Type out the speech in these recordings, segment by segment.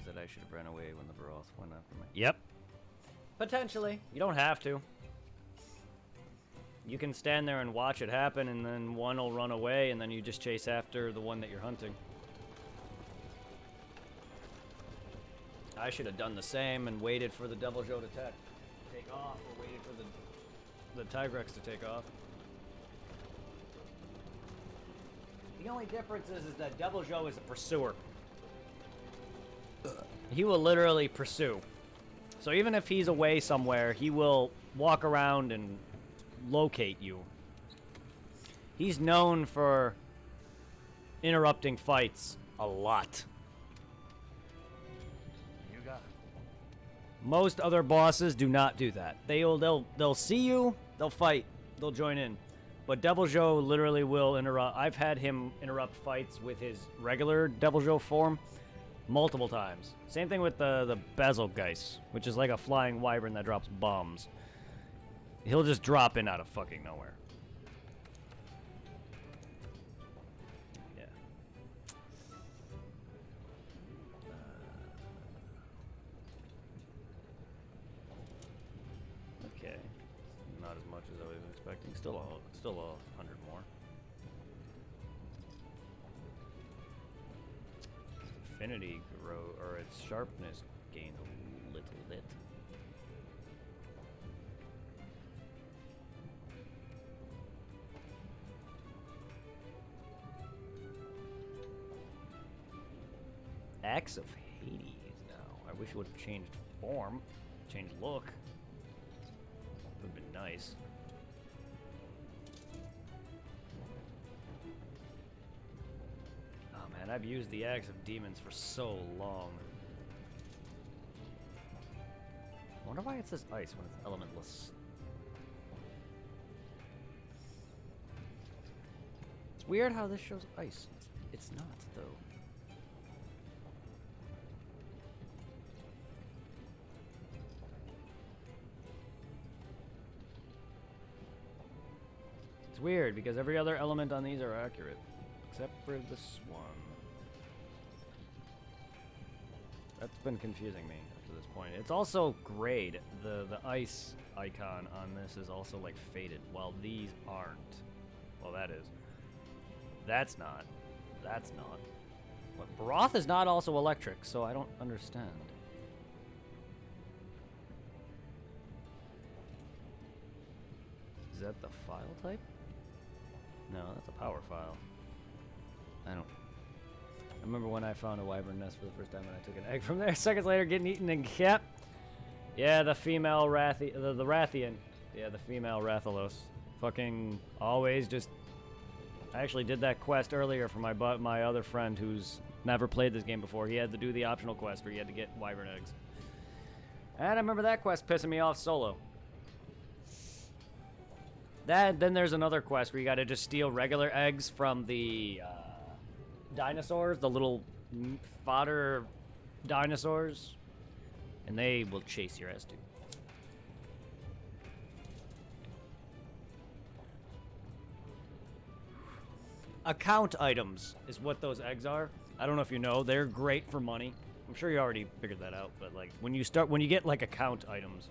means that I should have ran away when the Baroth went after me. Yep. Potentially. You don't have to. You can stand there and watch it happen, and then one will run away, and then you just chase after the one that you're hunting. I should have done the same and waited for the Devil Joe to take off, or waited for the Tigrex to take off. The only difference is that Devil Joe is a pursuer. He will literally pursue. So even if he's away somewhere, he will walk around and locate you. He's known for interrupting fights a lot. You got it. Most other bosses do not do that. They'll see you, they'll fight, they'll join in. But Devil Joe literally will interrupt. I've had him interrupt fights with his regular Devil Joe form multiple times. Same thing with the Basilgeist, which is like a flying wyvern that drops bombs. He'll just drop in out of fucking nowhere. Yeah. Okay. Not as much as I was expecting. Still a 100 more. Affinity grow, or its sharpness gained a little bit. Axe of Hades now. I wish it would have changed form, changed look. Would have been nice. Oh man, I've used the Axe of Demons for so long. I wonder why it says ice when it's elementless. It's weird how this shows ice. It's not, though. It's weird because every other element on these are accurate, except for this one. That's been confusing me up to this point. It's also grayed. The ice icon on this is also like faded, while these aren't. Well, that is. That's not. That's not. But Baroth is not also electric, so I don't understand. Is that the file type? No, that's a power file. I remember when I found a wyvern nest for the first time and I took an egg from there. Seconds later, getting eaten and kept. Yeah, the female the Rathian. Yeah, the female Rathalos. Fucking always just. I actually did that quest earlier for my other friend who's never played this game before. He had to do the optional quest where he had to get wyvern eggs. And I remember that quest pissing me off solo. Then there's another quest where you got to just steal regular eggs from the dinosaurs, the little fodder dinosaurs, and they will chase your ass too. Account items is what those eggs are. I don't know if you know, they're great for money. I'm sure you already figured that out, but like when you get like account items,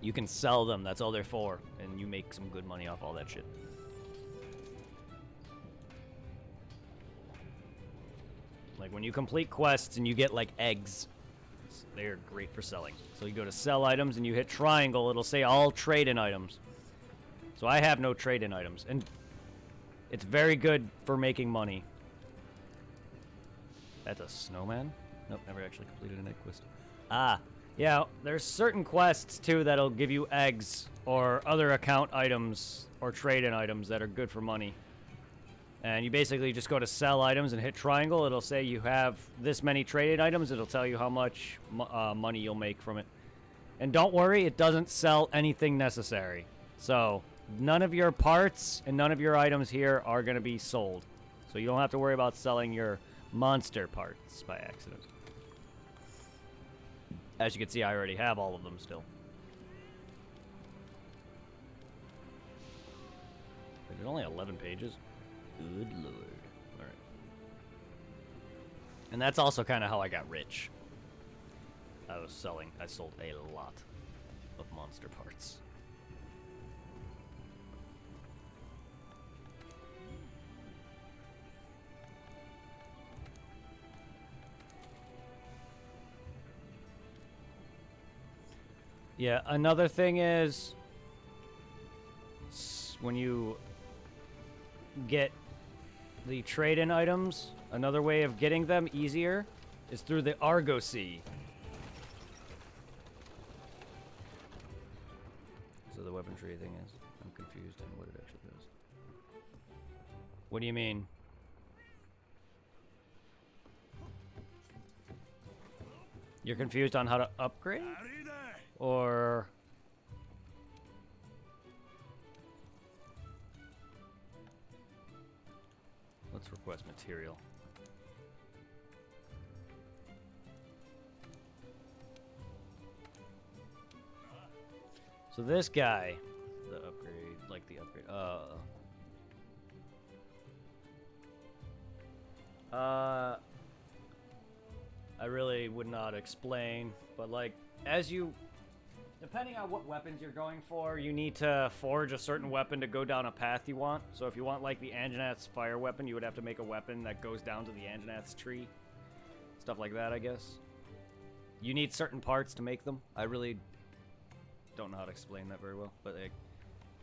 you can sell them. That's all they're for, and you make some good money off all that shit. Like when you complete quests and you get like eggs, they're great for selling. So you go to sell items and you hit triangle, it'll say all trade-in items. So I have no trade-in items, and it's very good for making money. That's a snowman? Nope, never actually completed an egg quest. Ah, yeah, there's certain quests too that'll give you eggs or other account items or trade-in items that are good for money. And you basically just go to sell items and hit triangle. It'll say you have this many trade-in items. It'll tell you how much money you'll make from it. And don't worry, it doesn't sell anything necessary. So none of your parts and none of your items here are going to be sold. So you don't have to worry about selling your monster parts by accident. As you can see, I already have all of them still. There's only 11 pages. Good lord. Alright. And that's also kind of how I got rich. I sold a lot of monster parts. Yeah, another thing is when you get the trade-in items, another way of getting them easier is through the Argosy. So the weaponry thing is, I'm confused on what it actually does. What do you mean? You're confused on how to upgrade? Or... let's request material. So this guy, the upgrade, like the upgrade, I really would not explain, but like, as you, depending on what weapons you're going for, you need to forge a certain weapon to go down a path you want. So if you want like the Anjanath's fire weapon, you would have to make a weapon that goes down to the Anjanath's tree. Stuff like that, I guess. You need certain parts to make them. I really don't know how to explain that very well, but like,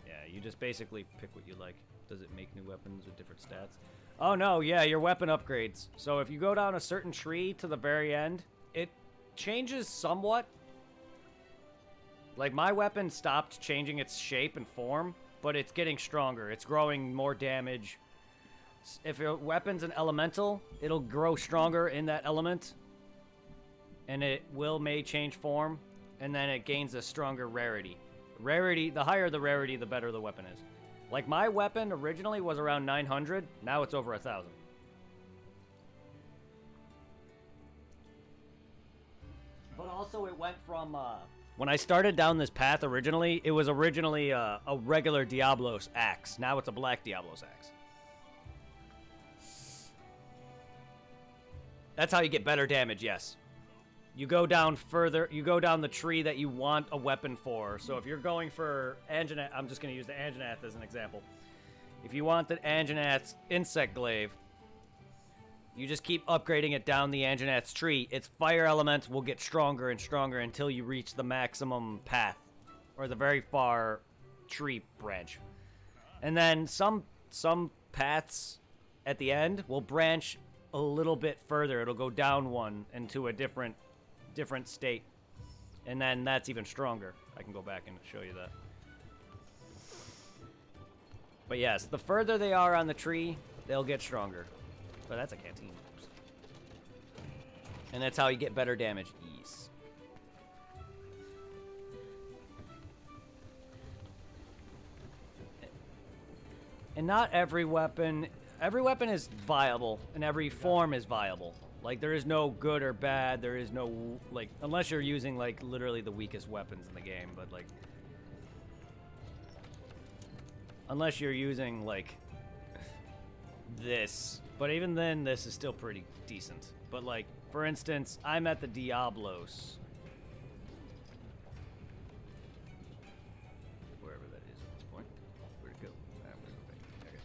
yeah, you just basically pick what you like. Does it make new weapons with different stats? Oh no, yeah, your weapon upgrades. So if you go down a certain tree to the very end, it changes somewhat. Like, my weapon stopped changing its shape and form, but it's getting stronger. It's growing more damage. If your weapon's an elemental, it'll grow stronger in that element, and it may change form, and then it gains a stronger rarity. Rarity, the higher the rarity, the better the weapon is. Like, my weapon originally was around 900, now it's over 1,000. But also it went from, when I started down this path originally, it was originally a regular Diablos axe. Now it's a black Diablos axe. That's how you get better damage, yes. You go down further, you go down the tree that you want a weapon for. So if you're going for Anjanath, I'm just going to use the Anjanath as an example. If you want the Anjanath's insect glaive, you just keep upgrading it down the Anjanath's tree. Its fire element will get stronger and stronger until you reach the maximum path, or the very far tree branch. And then some paths at the end will branch a little bit further. It'll go down one into a different state, and then that's even stronger. I can go back and show you that. But yes, the further they are on the tree, they'll get stronger. But that's a canteen. And that's how you get better damage. Ease. And not every weapon is viable, and every form is viable. Like, there is no good or bad, there is no, like, unless you're using, like, literally the weakest weapons in the game, but, like, unless you're using, like, this. But even then, this is still pretty decent. But, like, for instance, I'm at the Diablos. Wherever that is at this point. Where'd it go? Okay.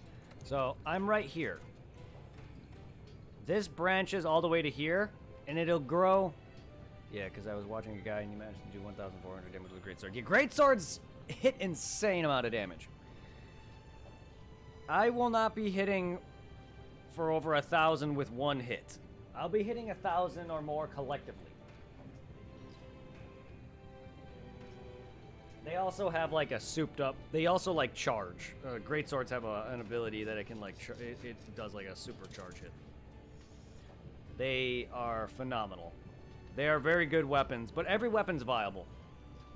So, I'm right here. This branches all the way to here, and it'll grow. Yeah, because I was watching a guy, and he managed to do 1,400 damage with a greatsword. Yeah, greatswords hit insane amount of damage. I will not be hitting for over 1,000 with one hit. I'll be hitting 1,000 or more collectively. They also have like a souped up. They also like charge. Greatswords have an ability that it can like. It does like a super charge hit. They are phenomenal. They are very good weapons, but every weapon's viable.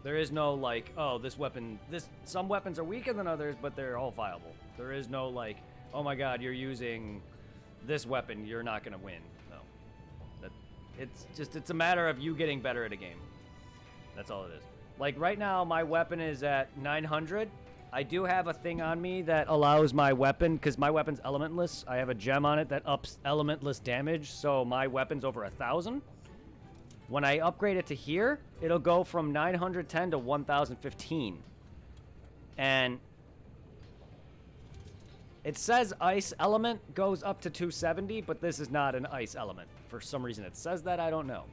There is no like, oh, this weapon. Some weapons are weaker than others, but they're all viable. There is no like, oh my God, you're using this weapon, you're not gonna win. No, it's a matter of you getting better at a game. That's all it is. Like right now, my weapon is at 900. I do have a thing on me that allows my weapon, because my weapon's elementless. I have a gem on it that ups elementless damage, so my weapon's over 1,000. When I upgrade it to here, it'll go from 910 to 1,015. And it says ice element goes up to 270, but this is not an ice element. For some reason it says that, I don't know.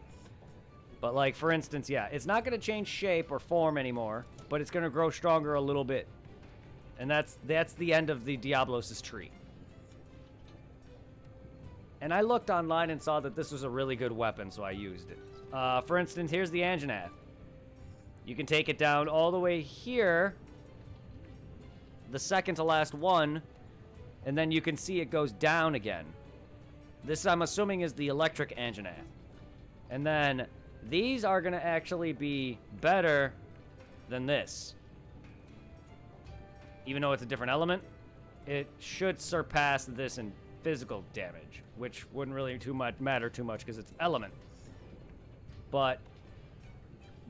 But like, for instance, yeah, it's not going to change shape or form anymore, but it's going to grow stronger a little bit. And that's the end of the Diablos' tree. And I looked online and saw that this was a really good weapon, so I used it. For instance, here's the Anjanath. You can take it down all the way here, the second to last one, and then you can see it goes down again. This, I'm assuming, is the electric Anjanath. And then these are going to actually be better than this. Even though it's a different element, it should surpass this in physical damage, which wouldn't really matter too much because it's element. But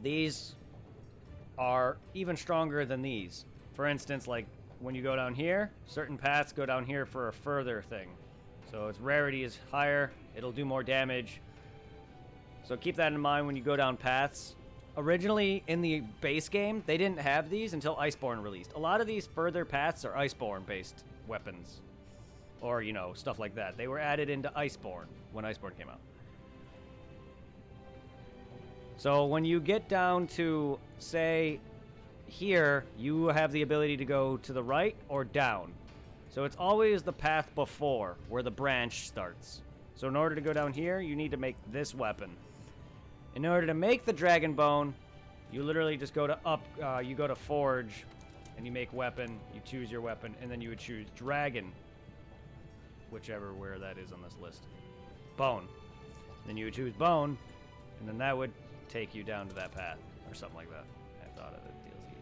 these are even stronger than these. For instance, like when you go down here, certain paths go down here for a further thing. So its rarity is higher, it'll do more damage. So keep that in mind when you go down paths. Originally, in the base game, they didn't have these until Iceborne released. A lot of these further paths are Iceborne-based weapons. Or, you know, stuff like that. They were added into Iceborne when Iceborne came out. So when you get down to, say, here, you have the ability to go to the right or down. So it's always the path before, where the branch starts. So in order to go down here, you need to make this weapon. In order to make the dragon bone, you literally just go to you go to forge, and you make weapon, you choose your weapon, and then you would choose dragon, whichever where that is on this list. Bone. Then you would choose bone, and then that would take you down to that path, or something like that. I thought of it, DLC.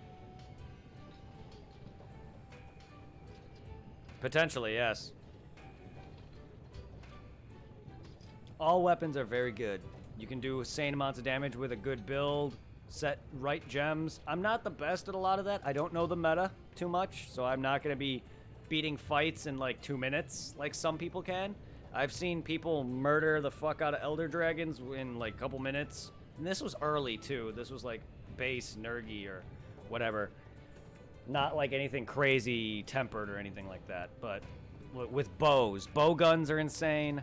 Potentially, yes. All weapons are very good. You can do insane amounts of damage with a good build, set right gems. I'm not the best at a lot of that. I don't know the meta too much, so I'm not going to be beating fights in like 2 minutes like some people can. I've seen people murder the fuck out of Elder Dragons in like a couple minutes. And this was early too. This was like base Nergi or whatever. Not like anything crazy tempered or anything like that. But with bows. Bow guns are insane.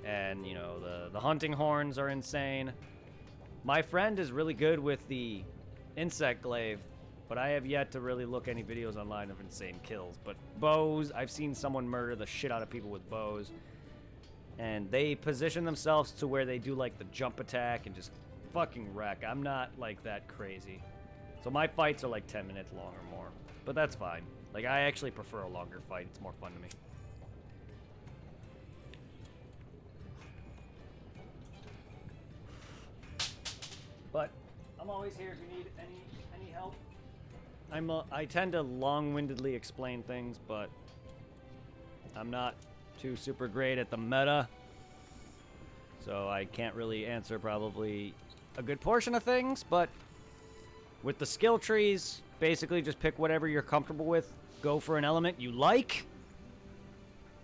And, you know, the hunting horns are insane. My friend is really good with the insect glaive, but I have yet to really look any videos online of insane kills. But bows, I've seen someone murder the shit out of people with bows. And they position themselves to where they do, like, the jump attack and just fucking wreck. I'm not, like, that crazy. So my fights are, like, 10 minutes long or more. But that's fine. Like, I actually prefer a longer fight. It's more fun to me. But I'm always here if you need any help. I tend to long-windedly explain things, but I'm not too super great at the meta, so I can't really answer probably a good portion of things. But with the skill trees, basically just pick whatever you're comfortable with. Go for an element you like,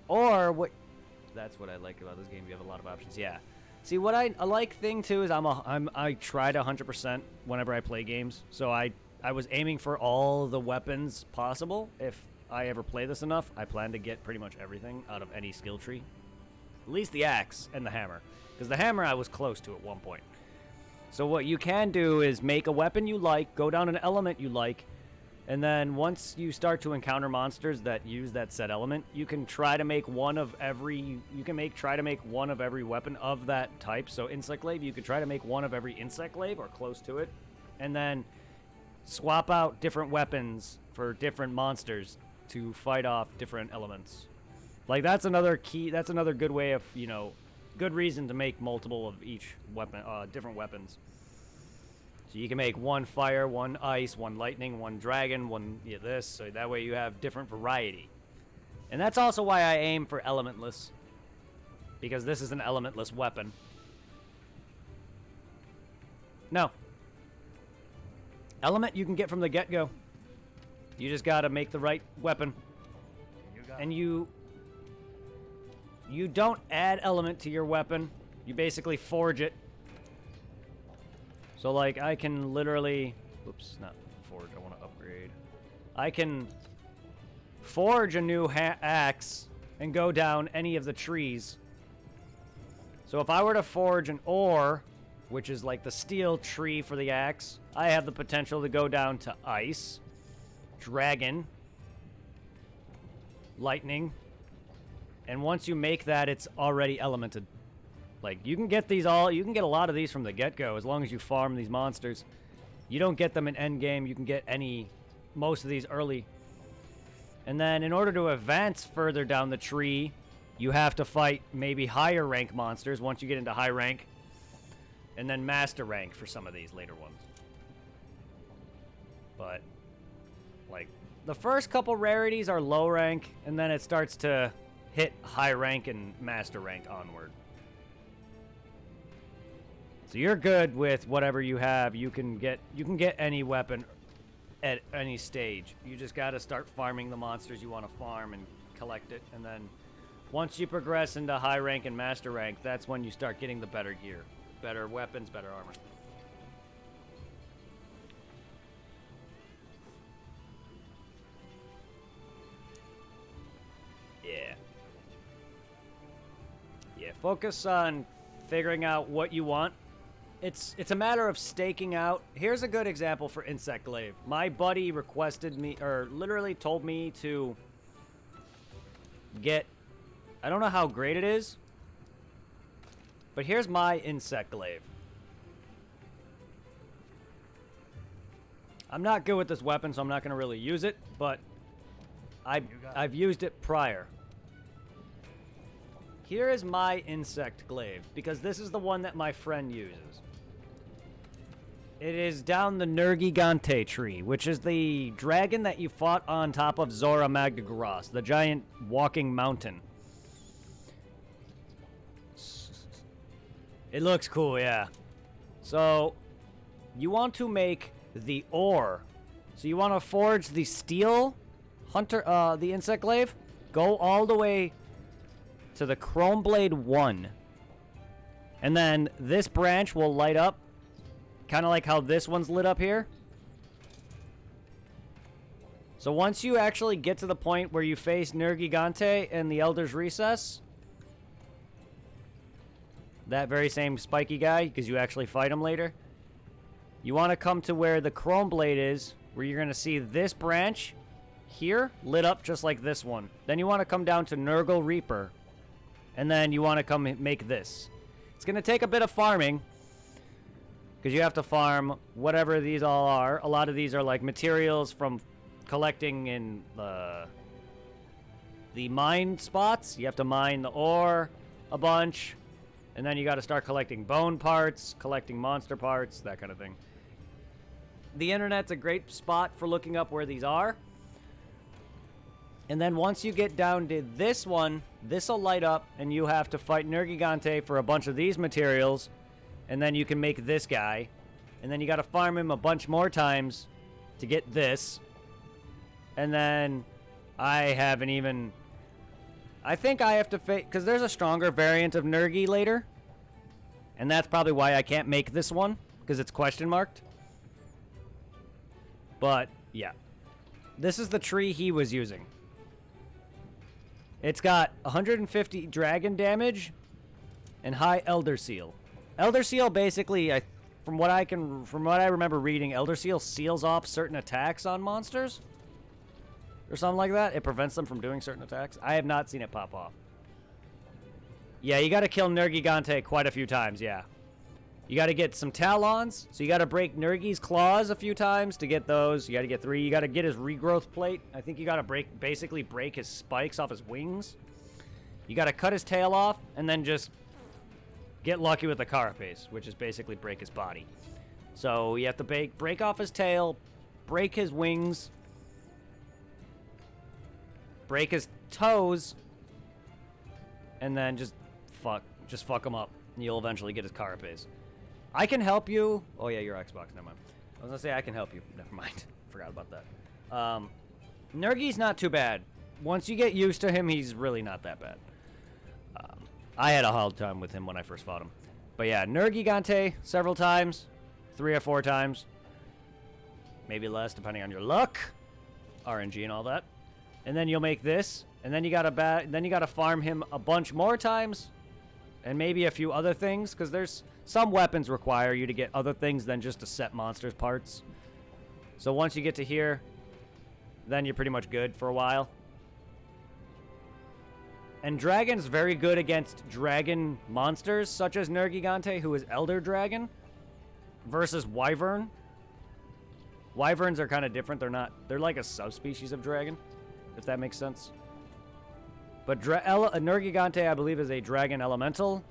or what. That's what I like about this game. You have a lot of options. Yeah. See, what I like thing too is I try to 100% whenever I play games. So I was aiming for all the weapons possible. If I ever play this enough, I plan to get pretty much everything out of any skill tree. At least the axe and the hammer. Because the hammer I was close to at one point. So what you can do is make a weapon you like, go down an element you like, and then once you start to encounter monsters that use that said element, you can try to make one of every. Try to make one of every weapon of that type. So insect glaive, you could try to make one of every insect glaive or close to it, and then swap out different weapons for different monsters to fight off different elements. Like that's another key. That's another good way of good reason to make multiple of each weapon, different weapons. So you can make one fire, one ice, one lightning, one dragon, one this. So that way you have different variety. And that's also why I aim for elementless. Because this is an elementless weapon. No. Element you can get from the get-go. You just gotta make the right weapon. You got And you don't add element to your weapon. You basically forge it. So like I can literally, oops, not forge, I want to upgrade. I can forge a new axe and go down any of the trees. So if I were to forge an ore, which is like the steel tree for the axe, I have the potential to go down to ice, dragon, lightning, and once you make that, it's already elemented. Like, you can get these you can get a lot of these from the get-go as long as you farm these monsters. You don't get them in endgame, you can get most of these early. And then in order to advance further down the tree, you have to fight maybe higher rank monsters once you get into high rank. And then master rank for some of these later ones. But, like, the first couple rarities are low rank, and then it starts to hit high rank and master rank onward. So you're good with whatever you have. You can get any weapon at any stage. You just got to start farming the monsters you want to farm and collect it, and then once you progress into high rank and master rank, that's when you start getting the better gear. Better weapons, better armor. Yeah. Yeah, focus on figuring out what you want. It's a matter of staking out. Here's a good example for insect glaive. My buddy requested me, or literally told me to get, I don't know how great it is, but here's my insect glaive. I'm not good with this weapon, so I'm not going to really use it, but I've used it prior. Here is my insect glaive, because this is the one that my friend uses. It is down the Nergigante tree, which is the dragon that you fought on top of Zora Magna Gras, the giant walking mountain. It looks cool, yeah. So, you want to make the ore. So you want to forge the steel hunter, the insect glaive. Go all the way to the Chrome Blade 1. And then this branch will light up. Kind of like how this one's lit up here. So once you actually get to the point where you face Nergigante and the Elder's Recess, that very same spiky guy, because you actually fight him later, you want to come to where the Chrome Blade is, where you're going to see this branch here lit up just like this one. Then you want to come down to Nurgle Reaper, and then you want to come make this. It's going to take a bit of farming, because you have to farm whatever these all are. A lot of these are like materials from collecting in the mine spots. You have to mine the ore a bunch. And then you got to start collecting bone parts, collecting monster parts, that kind of thing. The internet's a great spot for looking up where these are. And then once you get down to this one, this will light up, and you have to fight Nergigante for a bunch of these materials. And then you can make this guy. And then you got to farm him a bunch more times to get this. And then I haven't even... I think I have to face... Because there's a stronger variant of Nergi later. And that's probably why I can't make this one. Because it's question marked. But, yeah. This is the tree he was using. It's got 150 dragon damage and high Elder Seal. Elder Seal basically, from what I remember reading, Elder Seal seals off certain attacks on monsters. Or something like that. It prevents them from doing certain attacks. I have not seen it pop off. Yeah, you gotta kill Nergigante quite a few times, yeah. You gotta get some talons, so you gotta break Nergi's claws a few times to get those. You gotta get 3. You gotta get his regrowth plate. I think you gotta basically break his spikes off his wings. You gotta cut his tail off, and then just get lucky with the carapace, which is basically break his body. So you have to break off his tail, break his wings, break his toes, and then just fuck him up. And you'll eventually get his carapace. I can help you. Oh yeah, your Xbox. Never mind. I was gonna say I can help you. Never mind. Forgot about that. Nergi's not too bad. Once you get used to him, he's really not that bad. I had a hard time with him when I first fought him. But yeah, Nergigante several times. 3 or 4 times. Maybe less, depending on your luck. RNG and all that. And then you'll make this. And then you gotta farm him a bunch more times. And maybe a few other things. Because there's some weapons require you to get other things than just to set monsters' parts. So once you get to here, then you're pretty much good for a while. And Dragon's very good against dragon monsters, such as Nergigante, who is Elder Dragon, versus Wyvern. Wyverns are kind of different. They're like a subspecies of dragon, if that makes sense. But Nergigante, I believe, is a dragon elemental.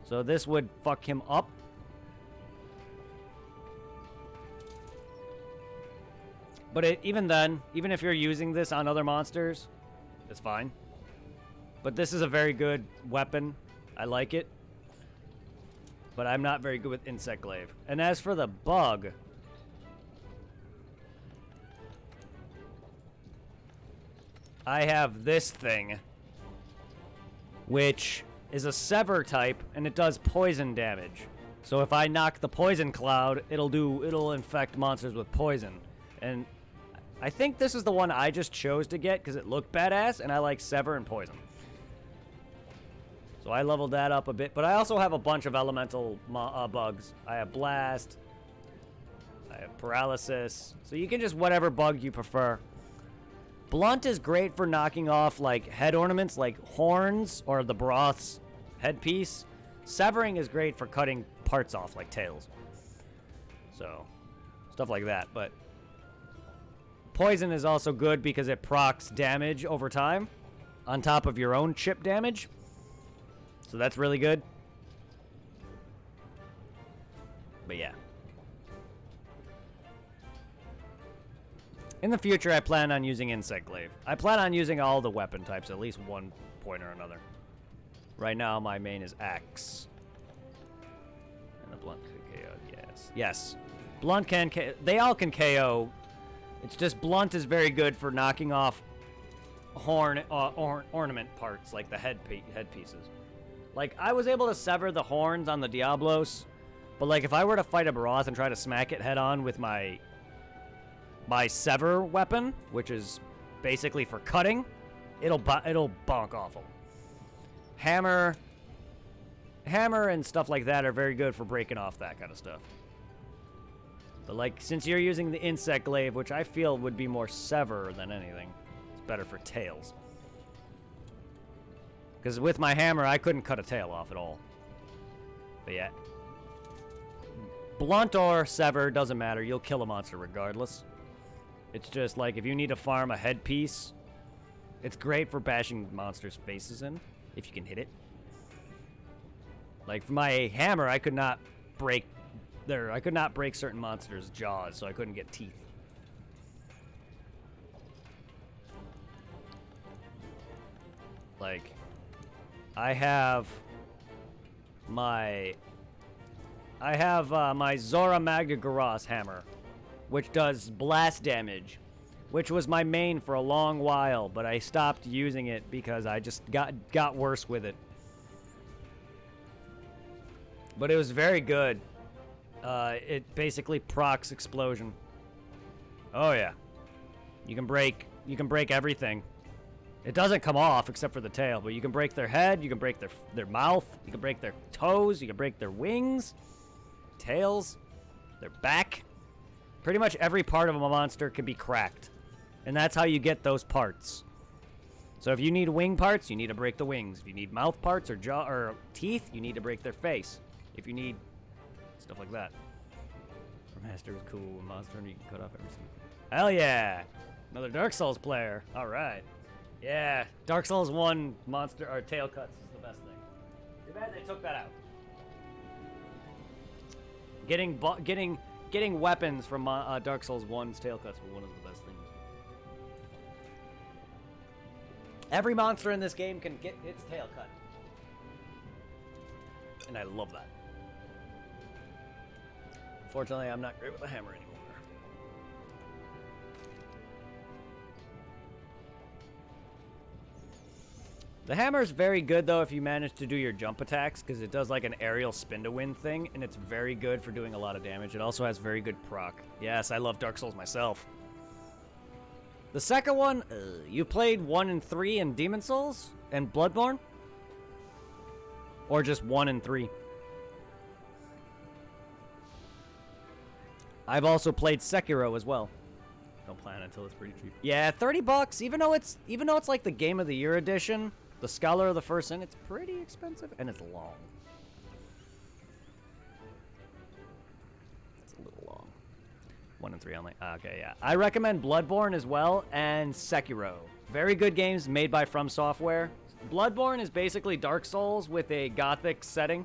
So this would fuck him up. But even then, even if you're using this on other monsters, it's fine. But this is a very good weapon. I like it. But I'm not very good with Insect Glaive. And as for the bug, I have this thing, which is a Sever type, and it does poison damage. So if I knock the Poison Cloud, it'll infect monsters with poison. And I think this is the one I just chose to get because it looked badass, and I like Sever and Poison. So I leveled that up a bit, but I also have a bunch of elemental bugs. I have Blast, I have Paralysis, so you can just whatever bug you prefer. Blunt is great for knocking off like head ornaments like horns or the broth's headpiece. Severing is great for cutting parts off like tails. So, stuff like that, but Poison is also good because it procs damage over time on top of your own chip damage. So that's really good. But yeah. In the future, I plan on using Insect Glaive. I plan on using all the weapon types at least one point or another. Right now, my main is Axe. And the Blunt can KO, yes. Yes. Blunt can KO. They all can KO. It's just Blunt is very good for knocking off ornament parts, like the head pieces. Like, I was able to sever the horns on the Diablos, but, like, if I were to fight a Baroth and try to smack it head-on with my Sever weapon, which is basically for cutting, it'll bonk off them. Hammer and stuff like that are very good for breaking off that kind of stuff. But, like, since you're using the Insect Glaive, which I feel would be more Sever than anything, it's better for tails. Because with my hammer, I couldn't cut a tail off at all. But yeah. Blunt or Sever, doesn't matter. You'll kill a monster regardless. It's just like if you need to farm a headpiece, it's great for bashing monsters' faces in, if you can hit it. Like for my hammer, I could not break certain monsters' jaws, so I couldn't get teeth. Like, I have my Zora Magda Garas hammer, which does blast damage, which was my main for a long while, but I stopped using it because I just got worse with it. But it was very good. It basically procs explosion. Oh yeah. You can break everything. It doesn't come off except for the tail, but you can break their head, you can break their mouth, you can break their toes, you can break their wings, tails, their back. Pretty much every part of a monster can be cracked. And that's how you get those parts. So if you need wing parts, you need to break the wings. If you need mouth parts or jaw or teeth, you need to break their face. If you need stuff like that. Master is cool. Monster Hunter, you can cut off every single thing. Hell yeah! Another Dark Souls player. All right. Yeah, Dark Souls 1 monster or tail cuts is the best thing. Too bad they took that out. Getting weapons from Dark Souls 1's tail cuts were one of the best things. Every monster in this game can get its tail cut. And I love that. Unfortunately, I'm not great with a hammer anymore. The hammer is very good, though, if you manage to do your jump attacks, because it does like an aerial spin-to-win thing, and it's very good for doing a lot of damage. It also has very good proc. Yes, I love Dark Souls myself. The second one, you played 1 and 3 in Demon Souls and Bloodborne? Or just 1 and 3? I've also played Sekiro as well. Don't plan until it's pretty cheap. Yeah, $30, even though it's like the Game of the Year edition, the Scholar of the First Sin, it's pretty expensive and it's long. It's a little long. 1 and 3 only. Okay, yeah. I recommend Bloodborne as well and Sekiro. Very good games made by From Software. Bloodborne is basically Dark Souls with a gothic setting.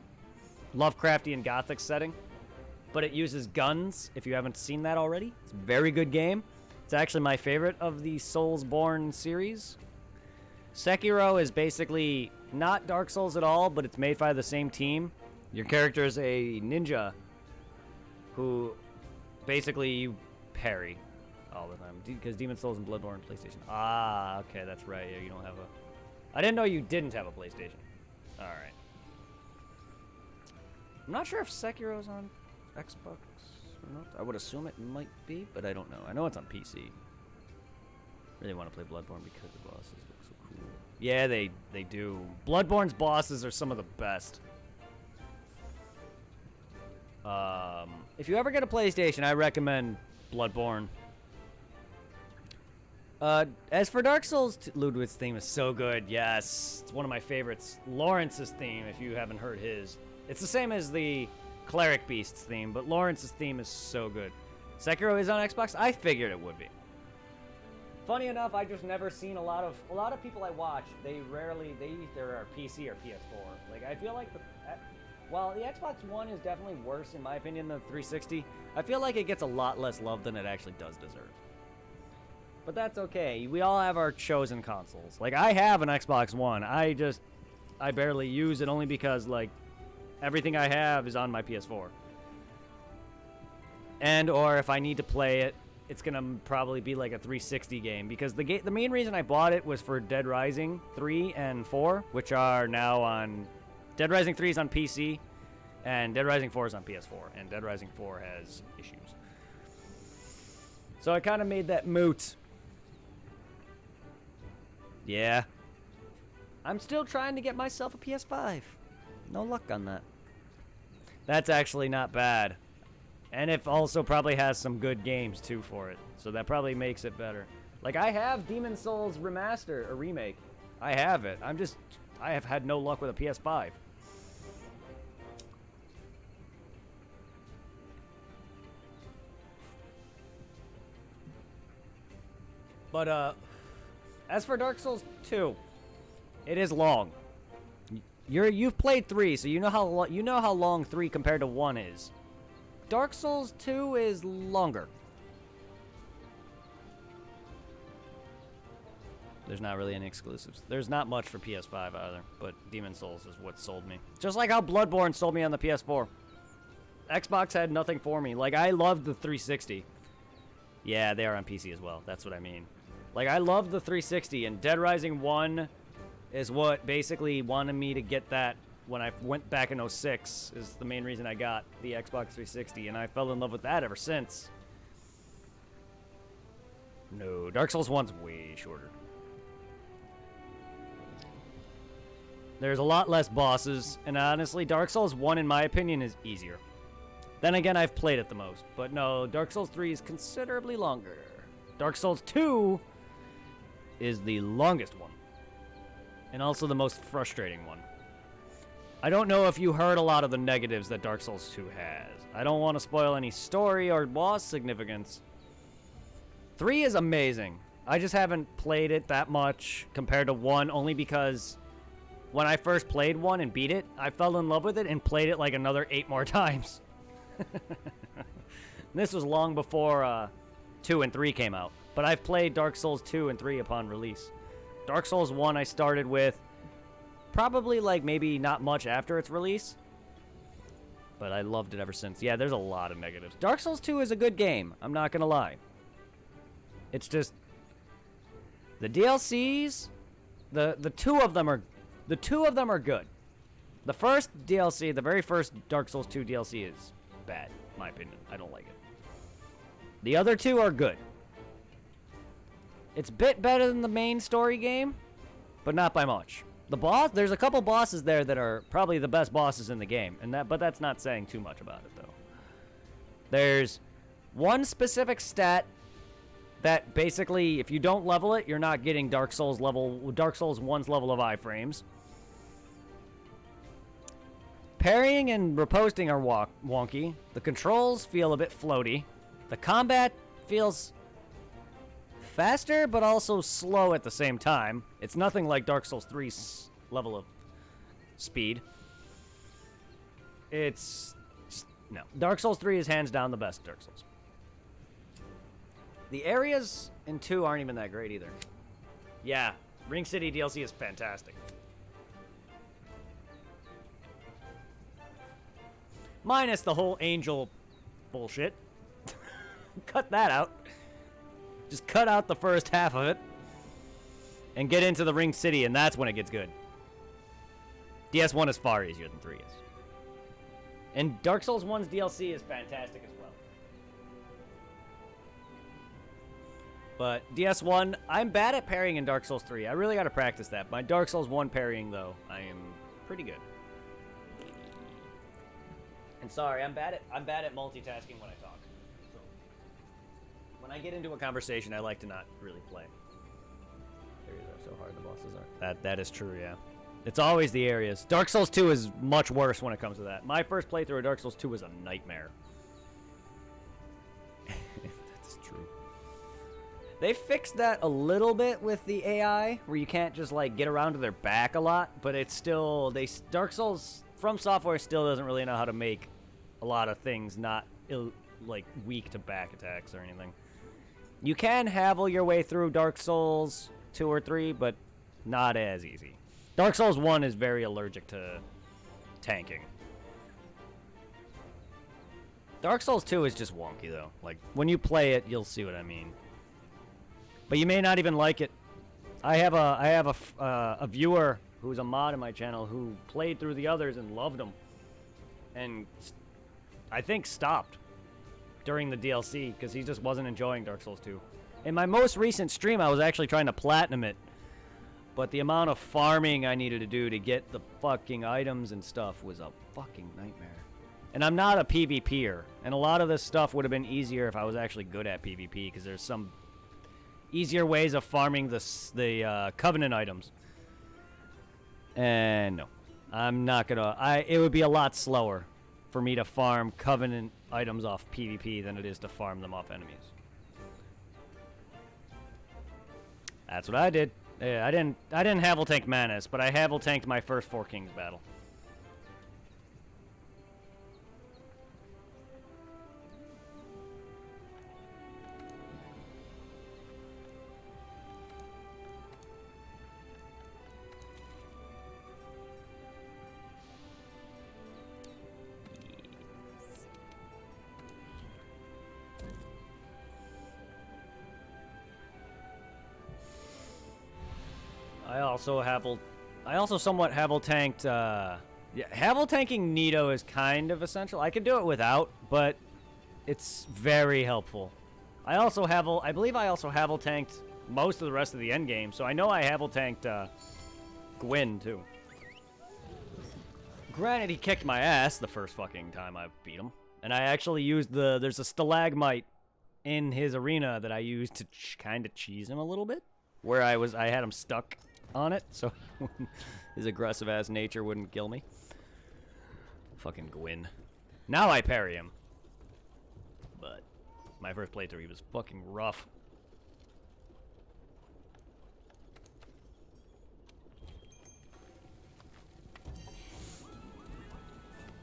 Lovecraftian gothic setting. But it uses guns, if you haven't seen that already. It's a very good game. It's actually my favorite of the Soulsborne series. Sekiro is basically not Dark Souls at all, but it's made by the same team. Your character is a ninja who basically you parry all the time. Because Demon Souls and Bloodborne PlayStation. Ah, okay, that's right. Yeah, you don't have a... I didn't know you didn't have a PlayStation. Alright. I'm not sure if Sekiro's on Xbox or not. I would assume it might be, but I don't know. I know it's on PC. Really want to play Bloodborne because the bosses look so cool. Yeah, they do. Bloodborne's bosses are some of the best. If you ever get a PlayStation, I recommend Bloodborne. As for Dark Souls, Ludwig's theme is so good. Yes, it's one of my favorites. Lawrence's theme, if you haven't heard his. It's the same as the Cleric Beast's theme, but Lawrence's theme is so good. Sekiro is on Xbox? I figured it would be. Funny enough, I just never seen a lot of people I watch, they either are PC or PS4. Like, I feel like while the Xbox One is definitely worse, in my opinion, than the 360, I feel like it gets a lot less love than it actually does deserve. But that's okay. We all have our chosen consoles. Like, I have an Xbox One. I barely use it only because, like, everything I have is on my PS4. And, or if I need to play it, it's going to probably be like a 360 game. Because the main reason I bought it was for Dead Rising 3 and 4, which are now on... Dead Rising 3 is on PC, and Dead Rising 4 is on PS4. And Dead Rising 4 has issues. So I kind of made that moot. Yeah. I'm still trying to get myself a PS5. No luck on that. That's actually not bad. And it also probably has some good games, too, for it. So that probably makes it better. Like, I have Demon Souls Remaster, or Remake. I have it. I have had no luck with a PS5. But, as for Dark Souls 2, it is long. You've played 3, so you know how long 3 compared to 1 is. Dark Souls 2 is longer. There's not really any exclusives. There's not much for PS5 either, but Demon Souls is what sold me. Just like how Bloodborne sold me on the PS4. Xbox had nothing for me. Like, I loved the 360. Yeah, they are on PC as well. That's what I mean. Like, I loved the 360, and Dead Rising 1 is what basically wanted me to get that when I went back in 06, is the main reason I got the Xbox 360, and I fell in love with that ever since. No, Dark Souls 1's way shorter. There's a lot less bosses, and honestly, Dark Souls 1, in my opinion, is easier. Then again, I've played it the most, but no, Dark Souls 3 is considerably longer. Dark Souls 2 is the longest one, and also the most frustrating one. I don't know if you heard a lot of the negatives that Dark Souls 2 has. I don't want to spoil any story or boss significance. 3 is amazing. I just haven't played it that much compared to 1, only because when I first played 1 and beat it, I fell in love with it and played it like another 8 more times. This was long before 2 and 3 came out, but I've played Dark Souls 2 and 3 upon release. Dark Souls 1 I started with probably like maybe not much after its release, but I loved it ever since. Yeah, there's a lot of negatives. Dark Souls 2 is a good game, I'm not gonna lie. It's just the DLCs, the two of them are The two of them are good. The first DLC, the very first Dark Souls 2 DLC is bad, in my opinion. I don't like it. The other two are good. It's a bit better than the main story game, but not by much. The boss, there's a couple bosses there that are probably the best bosses in the game, but that's not saying too much about it, though. There's one specific stat that basically, if you don't level it, you're not getting Dark Souls 1's level of iframes. Parrying and riposting are wonky. The controls feel a bit floaty. The combat feels faster, but also slow at the same time. It's nothing like Dark Souls 3's level of speed. No. Dark Souls 3 is hands down the best Dark Souls. The areas in 2 aren't even that great either. Yeah, Ring City DLC is fantastic. Minus the whole angel bullshit. Cut that out. Just cut out the first half of it. And get into the Ring City, and that's when it gets good. DS1 is far easier than 3 is. And Dark Souls 1's DLC is fantastic as well. But DS1, I'm bad at parrying in Dark Souls 3. I really got to practice that. My Dark Souls 1 parrying, though, I am pretty good. And sorry, I'm bad at multitasking when I talk. So when I get into a conversation, I like to not really play. Areas are so hard, the bosses are. That is true, yeah. It's always the areas. Dark Souls 2 is much worse when it comes to that. My first playthrough of Dark Souls 2 was a nightmare. That's true. They fixed that a little bit with the AI, where you can't just like get around to their back a lot, but it's still Dark Souls From Software still doesn't really know how to make a lot of things not like weak to back attacks or anything. You can havel your way through Dark Souls 2 or 3, but not as easy. Dark Souls 1 is very allergic to tanking. Dark Souls 2 is just wonky, though. Like, when you play it, you'll see what I mean. But you may not even like it. I have a viewer who's a mod in my channel who played through the others and loved them. And I think stopped during the DLC because he just wasn't enjoying Dark Souls 2. In my most recent stream, I was actually trying to platinum it. But the amount of farming I needed to do to get the fucking items and stuff was a fucking nightmare. And I'm not a PvPer. And a lot of this stuff would have been easier if I was actually good at PvP, because there's some easier ways of farming the Covenant items. And no. I'm not gonna... It would be a lot slower for me to farm Covenant items off PvP than it is to farm them off enemies. That's what I did. Yeah, I didn't Havel tank Manus, but I Havel tanked my first Four Kings battle. I also somewhat Havel tanked, yeah, Havel tanking Nito is kind of essential. I could do it without, but it's very helpful. I believe I also Havel tanked most of the rest of the end game, so I know I Havel tanked, Gwyn, too. Granted, he kicked my ass the first fucking time I beat him. And I actually used there's a stalagmite in his arena that I used to kind of cheese him a little bit. Where I had him stuck on it, so his aggressive ass nature wouldn't kill me. Fucking Gwyn. Now I parry him. But my first playthrough, he was fucking rough.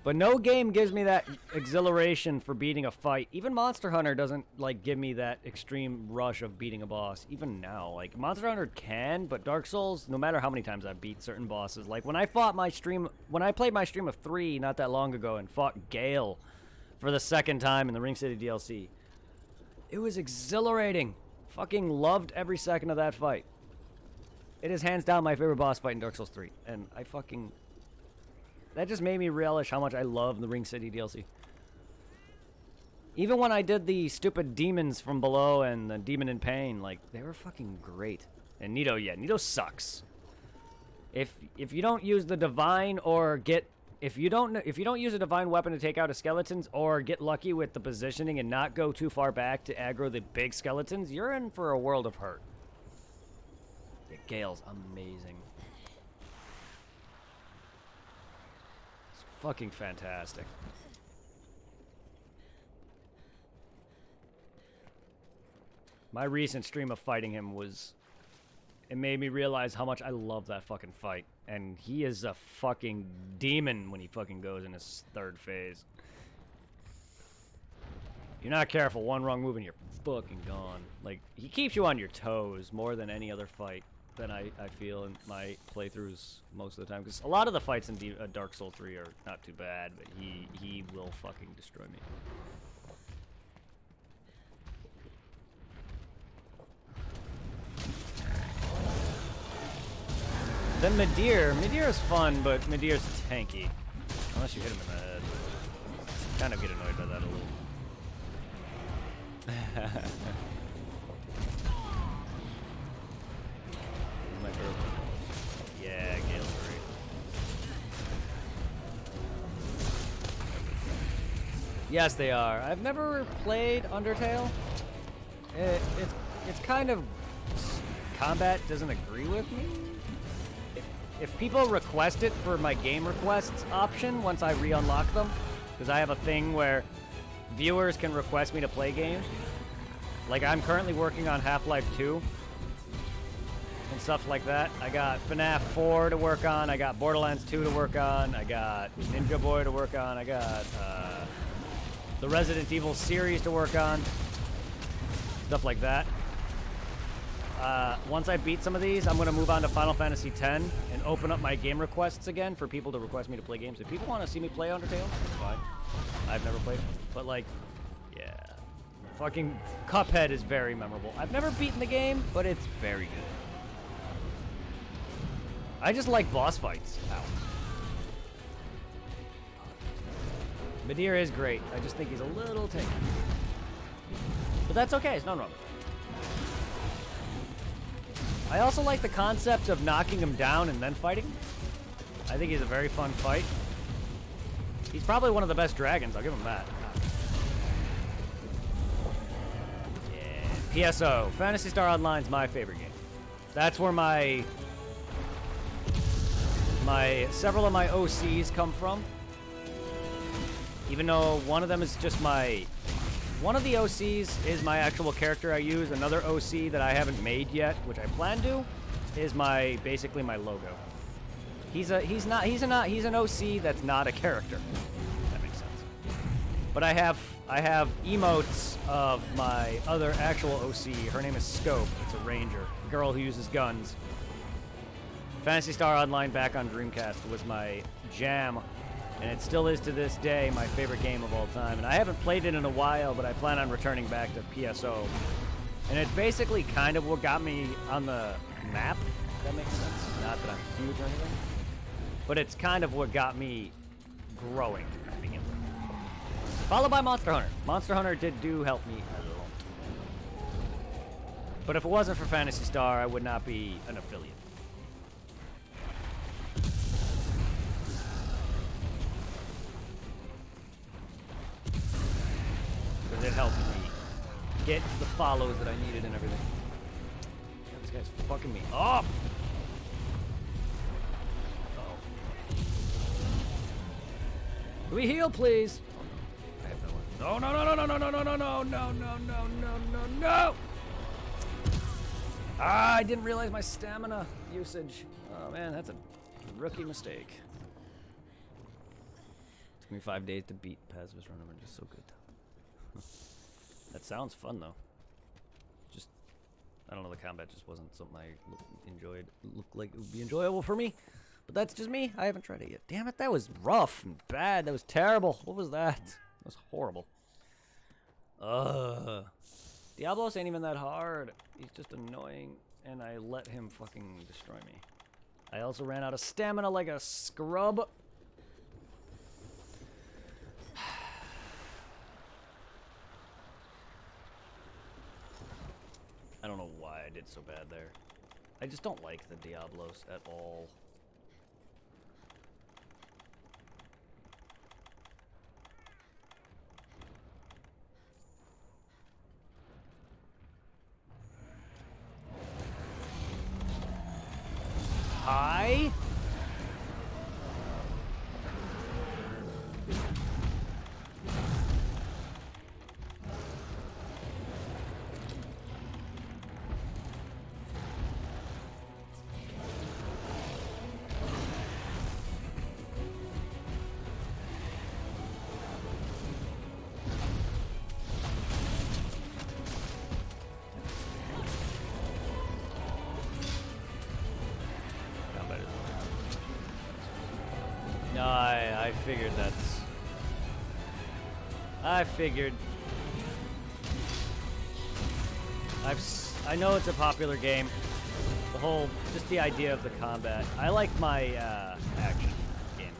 But no game gives me that exhilaration for beating a fight. Even Monster Hunter doesn't, like, give me that extreme rush of beating a boss. Even now. Like, Monster Hunter can, but Dark Souls, no matter how many times I've beat certain bosses. Like, when I played my stream of 3 not that long ago and fought Gale for the second time in the Ring City DLC, it was exhilarating. Fucking loved every second of that fight. It is hands down my favorite boss fight in Dark Souls 3. And I fucking... That just made me relish how much I love the Ring City DLC. Even when I did the stupid demons from below and the demon in pain, like, they were fucking great. And Nito, yeah, Nito sucks. If you don't use the divine or get... If you don't use a divine weapon to take out a skeletons or get lucky with the positioning and not go too far back to aggro the big skeletons, you're in for a world of hurt. Yeah, Gale's amazing. It's fucking fantastic. My recent stream of fighting him was... It made me realize how much I love that fucking fight. And he is a fucking demon when he fucking goes in his third phase. You're not careful, one wrong move and you're fucking gone. Like, he keeps you on your toes more than any other fight than I feel in my playthroughs most of the time. Because a lot of the fights in Dark Souls 3 are not too bad, but he will fucking destroy me. Then Midir. Midir is fun, but Midir's tanky. Unless you hit him in the head. Kind of get annoyed by that a little. My favorite one. Yeah, Gale's great. Yes, they are. I've never played Undertale. It's kind of... Combat doesn't agree with me. If people request it for my game requests option once I re-unlock them, because I have a thing where viewers can request me to play games. Like, I'm currently working on Half-Life 2 and stuff like that. I got FNAF 4 to work on. I got Borderlands 2 to work on. I got Ninja Boy to work on. I got the Resident Evil series to work on. Stuff like that. Once I beat some of these, I'm going to move on to Final Fantasy X and open up my game requests again for people to request me to play games. If people want to see me play Undertale, that's fine. I've never played it. But, like, yeah. Fucking Cuphead is very memorable. I've never beaten the game, but it's very good. I just like boss fights. Ow. Midir is great. I just think he's a little tanky. But that's okay. It's nothing wrong. I also like the concept of knocking him down and then fighting. I think he's a very fun fight. He's probably one of the best dragons. I'll give him that. Yeah. PSO. Phantasy Star Online's my favorite game. That's where several of my OCs come from. Even though one of them is just one of the OCs is my actual character I use. Another OC that I haven't made yet, which I plan to, is basically my logo. He's an OC that's not a character. If that makes sense. But I have emotes of my other actual OC. Her name is Scope. It's a ranger, a girl who uses guns. Phantasy Star Online back on Dreamcast was my jam. And it still is to this day my favorite game of all time. And I haven't played it in a while, but I plan on returning back to PSO. And it's basically kind of what got me on the map, if that makes sense. Not that I'm huge or anything. But it's kind of what got me growing to begin with. Followed by Monster Hunter. Monster Hunter did help me a little. But if it wasn't for Phantasy Star, I would not be an affiliate. It helped me get the follows that I needed and everything. God, this guy's fucking me up. Uh-oh. Can we heal, please? I have no one. No. Ah, I didn't realize my stamina usage. Oh man, that's a rookie mistake. Took me 5 days to beat Pazvis Run Over, just so good. That sounds fun though. Just, I don't know, the combat just wasn't something I enjoyed. It looked like it would be enjoyable for me, but that's just me. I haven't tried it yet. Damn it, that was rough and bad. That was terrible. What was that? That was horrible. Diablos ain't even that hard. He's just annoying. and I let him fucking destroy me. I also ran out of stamina like a scrub. I don't know why I did so bad there. I just don't like the Diablos at all. Hi? No, I figured that's... I figured... I know it's a popular game. The whole... just the idea of the combat. I like my, action games.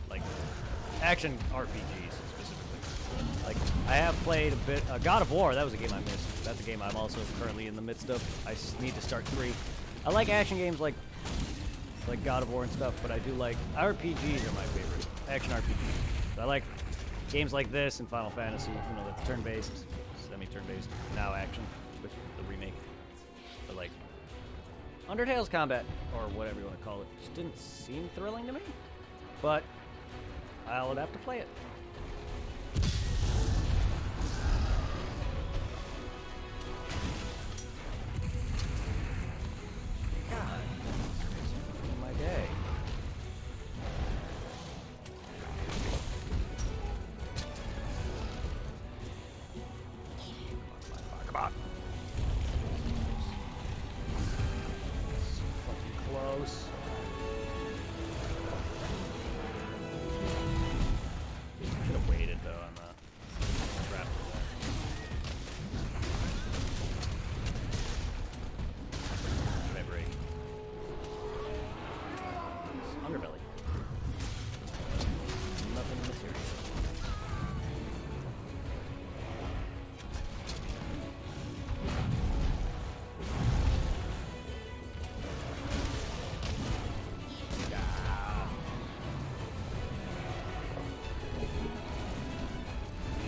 Like, action RPGs, specifically. Like, I have played a bit... God of War, that was a game I missed. That's a game I'm also currently in the midst of. I need to start 3. I like action games like God of War and stuff, but I do like RPGs are my favorite. Action RPGs. So I like games like this and Final Fantasy, you know, that's turn-based, semi-turn-based, now action with the remake. But like Undertale's combat, or whatever you want to call it, just didn't seem thrilling to me. But I would have to play it.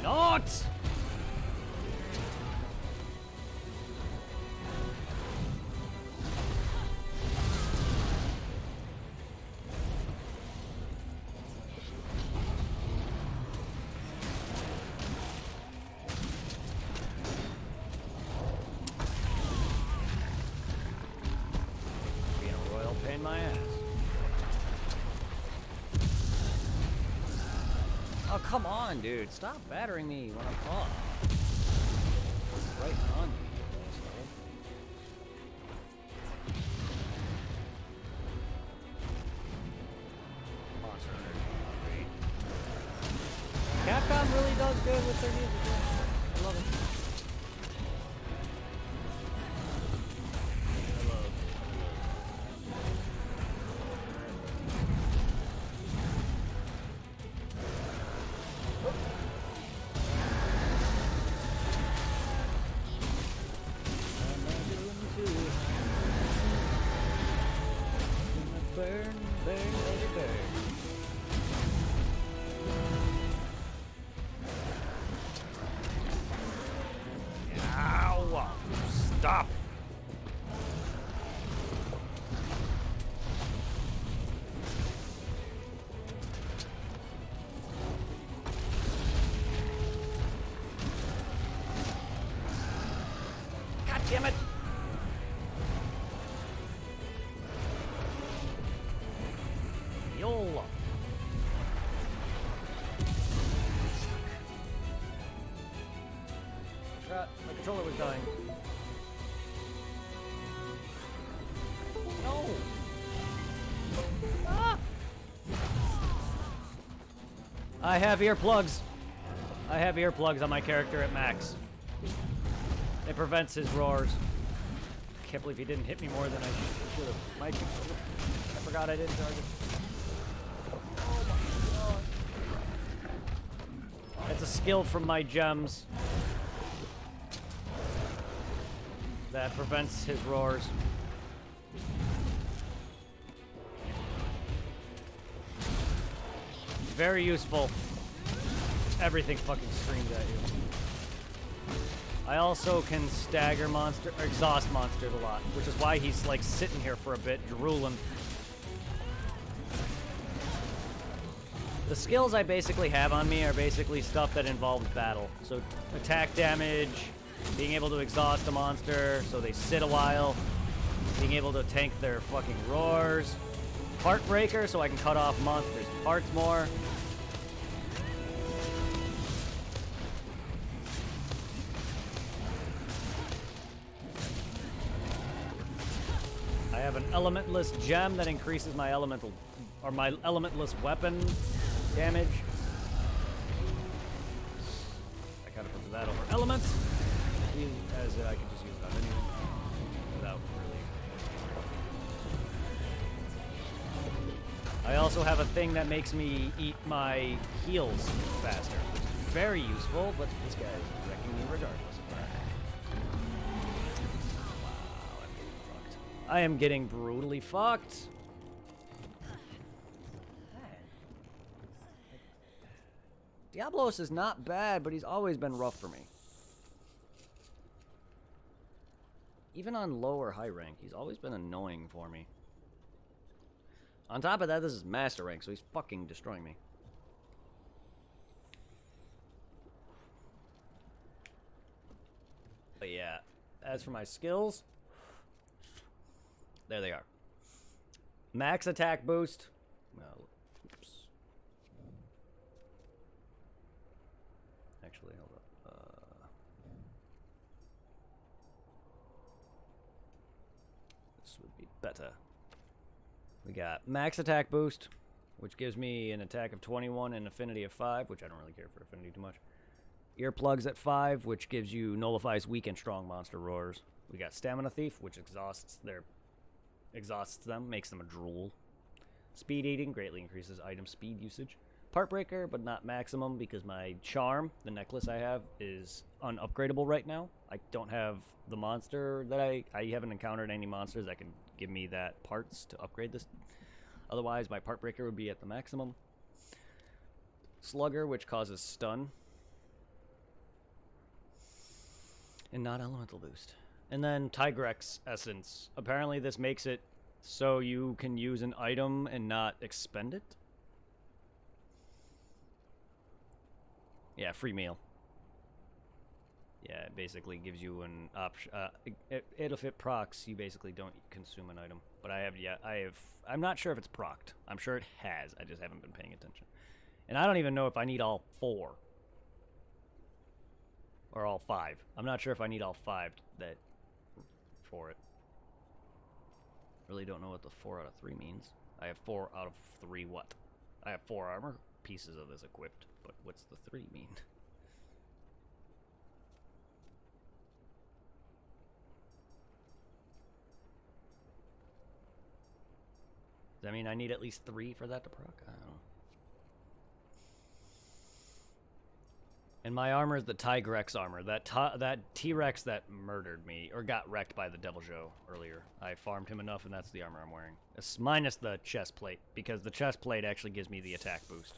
Not! Being a royal pain in my ass. Oh, come on, dude. Stop battering me when I'm off. Right on you, asshole. Monster Energy. Capcom really does good with their music. Yeah. I love it. Burn, burn, baby, burn. Ow! Stop! God damn it! Yola. My controller was dying. No! Ah! I have earplugs. I have earplugs on my character at max. It prevents his roars. can't believe he didn't hit me more than I should have. I forgot I didn't target. Oh my god. It's a skill from my gems that prevents his roars. Very useful. Everything fucking screams at you. I also can stagger monster, or exhaust monsters a lot, which is why he's like sitting here for a bit, drooling. The skills I basically have on me are basically stuff that involves battle. So attack damage, being able to exhaust a monster so they sit a while, being able to tank their fucking roars, part breaker so I can cut off monsters' parts more. I have an elementless gem that increases my elemental, or my elementless weapon damage. I kind of prefer that over elements, as I can just use it on anything without really. I also have a thing that makes me eat my heals faster, which is very useful, but this guy is wrecking me regardless. I am getting brutally fucked. Diablos is not bad, but he's always been rough for me. Even on low or high rank, he's always been annoying for me. On top of that, this is master rank, so he's fucking destroying me. But yeah, as for my skills, there they are. Max attack boost. Well, oops. Actually, hold up. This would be better. We got max attack boost, which gives me an attack of 21 and affinity of 5, which I don't really care for affinity too much. Earplugs at 5, which gives you nullifies weak and strong monster roars. We got stamina thief, which exhausts them, makes them a drool. Speed eating greatly increases item speed usage. Part breaker, but not maximum because my charm, the necklace I have, is unupgradable right now. I don't have the monster that I haven't encountered any monsters that can give me that parts to upgrade this. Otherwise, my part breaker would be at the maximum. Slugger, which causes stun. And not elemental boost. And then Tigrex Essence. Apparently this makes it so you can use an item and not expend it. Yeah, free meal. Yeah, it basically gives you an option. If it procs, you basically don't consume an item. But I'm not sure if it's procced. I'm sure it has. I just haven't been paying attention. And I don't even know if I need all 4. Or all 5. I'm not sure if I need all 5 for it. Really don't know what the 4 out of 3 means. I have 4 out of 3 what? I have 4 armor pieces of this equipped, but what's the 3 mean? Does that mean I need at least 3 for that to proc? I don't know. And my armor is the Tigrex armor. That T-Rex that murdered me, or got wrecked by the Devil Joe earlier. I farmed him enough, and that's the armor I'm wearing. It's minus the chest plate, because the chest plate actually gives me the attack boost.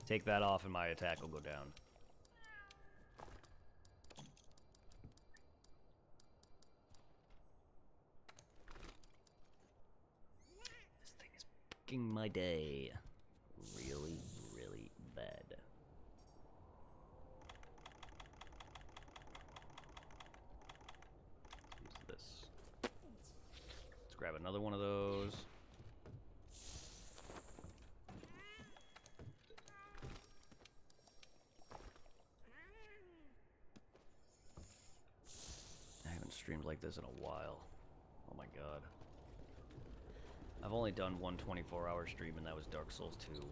Take that off, and my attack will go down. This thing is fucking my day. Really bad. Use this. Let's grab another one of those. I haven't streamed like this in a while. Oh my god. I've only done one 24-hour stream, and that was Dark Souls 2.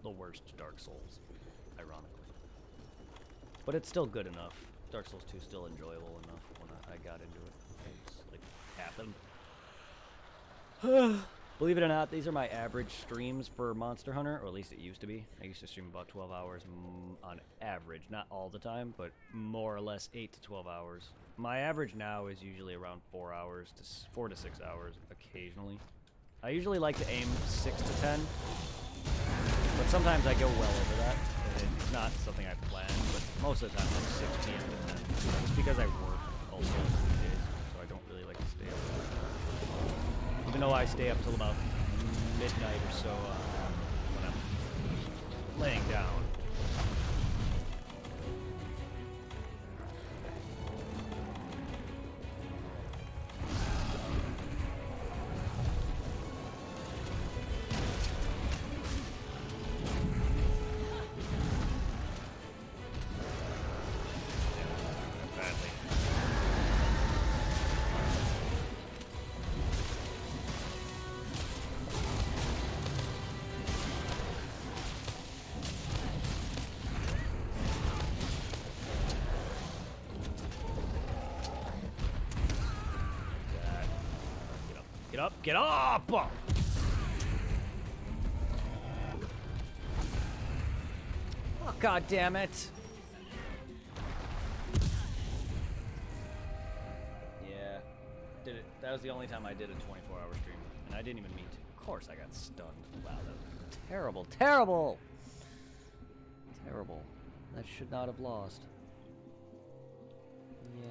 The worst Dark Souls, ironically. But it's still good enough Dark Souls 2 still enjoyable enough when I got into it. It's like happened. Believe it or not, these are my average streams for Monster Hunter, or at least it used to be. I used to stream about 12 hours on average, not all the time, but more or less 8 to 12 hours. My average now is usually around 4 hours to 4 to 6 hours occasionally. I usually like to aim 6 to 10, but sometimes I go well over that. And it's not something I plan, but most of the time I'm 6 p.m. to 10. Just because I work also these days, so I don't really like to stay up. Even though I stay up till about midnight or so when I'm laying down. Get up, get up! Oh, God damn it. Yeah, did it. That was the only time I did a 24-hour stream, and I didn't even mean to. Of course I got stunned. Wow, that was terrible, terrible! Terrible. That should not have lost. Yay.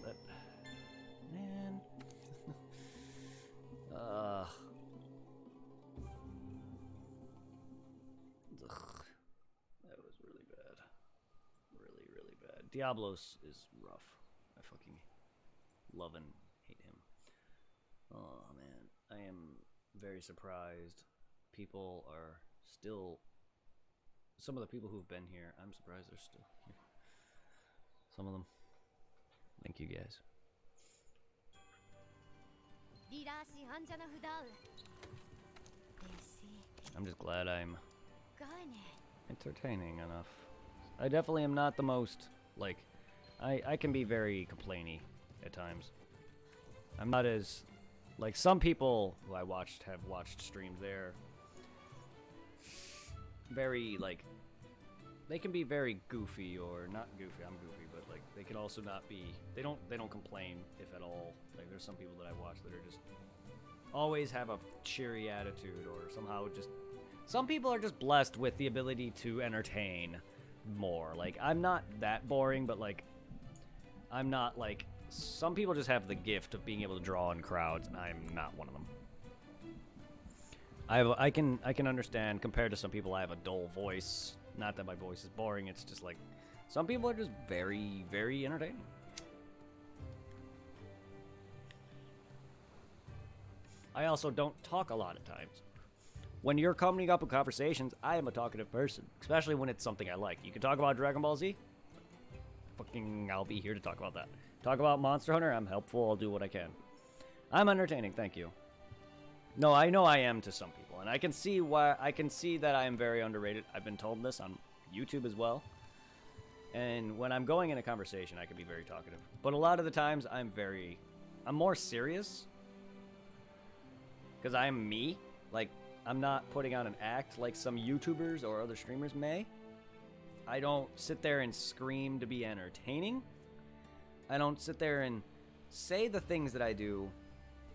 That... Man. Ugh. That was really bad. Really, really bad. Diablos is rough. I fucking love and hate him. Oh, man. I am very surprised. People are still... Some of the people who've been here, I'm surprised they're still here. Some of them. Thank you, guys. I'm just glad I'm entertaining enough. I definitely am not the most, like, I can be very complainy at times. I'm not as, like, some people who have watched streams there, very, like, they can be very goofy, or not goofy, I'm goofy, but, like, they can also not be, they don't complain, if at all. Like, there's some people that I watch that are just, always have a cheery attitude, or somehow just, some people are just blessed with the ability to entertain more. Like, I'm not that boring, but, like, I'm not, like, some people just have the gift of being able to draw in crowds, and I'm not one of them. I can understand, compared to some people, I have a dull voice. Not that my voice is boring, it's just like, some people are just very, very entertaining. I also don't talk a lot at times. When you're coming up with conversations, I am a talkative person, especially when it's something I like. You can talk about Dragon Ball Z? Fucking, I'll be here to talk about that. Talk about Monster Hunter? I'm helpful, I'll do what I can. I'm entertaining, thank you. No, I know I am to some people, and I can see that I am very underrated. I've been told this on YouTube as well. And when I'm going in a conversation, I can be very talkative. But a lot of the times, I'm more serious. Because I'm me. Like, I'm not putting on an act like some YouTubers or other streamers may. I don't sit there and scream to be entertaining. I don't sit there and say the things that I do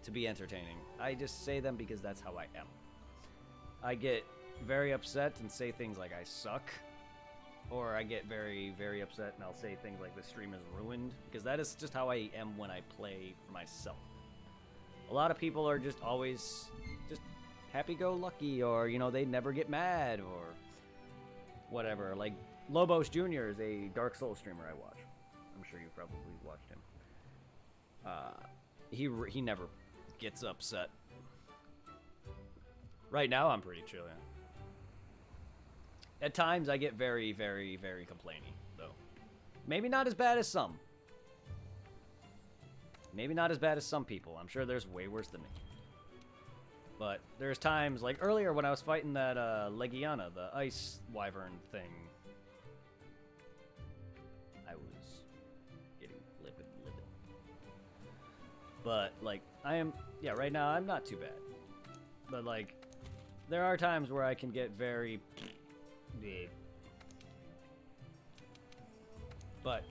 to be entertaining. I just say them because that's how I am. I get very upset and say things like I suck. Or I get very, very upset and I'll say things like the stream is ruined. Because that is just how I am when I play for myself. A lot of people are just always just happy-go-lucky, or, you know, they never get mad, or whatever. Like, Lobos Jr. is a Dark Souls streamer I watch. I'm sure you probably watched him. He never gets upset. Right now, I'm pretty chill, yeah. At times, I get very, very, very complainy, though. Maybe not as bad as some. Maybe not as bad as some people. I'm sure there's way worse than me. But there's times, like earlier when I was fighting that Legiana, the ice wyvern thing. But, like, yeah, right now I'm not too bad. But, like, there are times where I can get very... But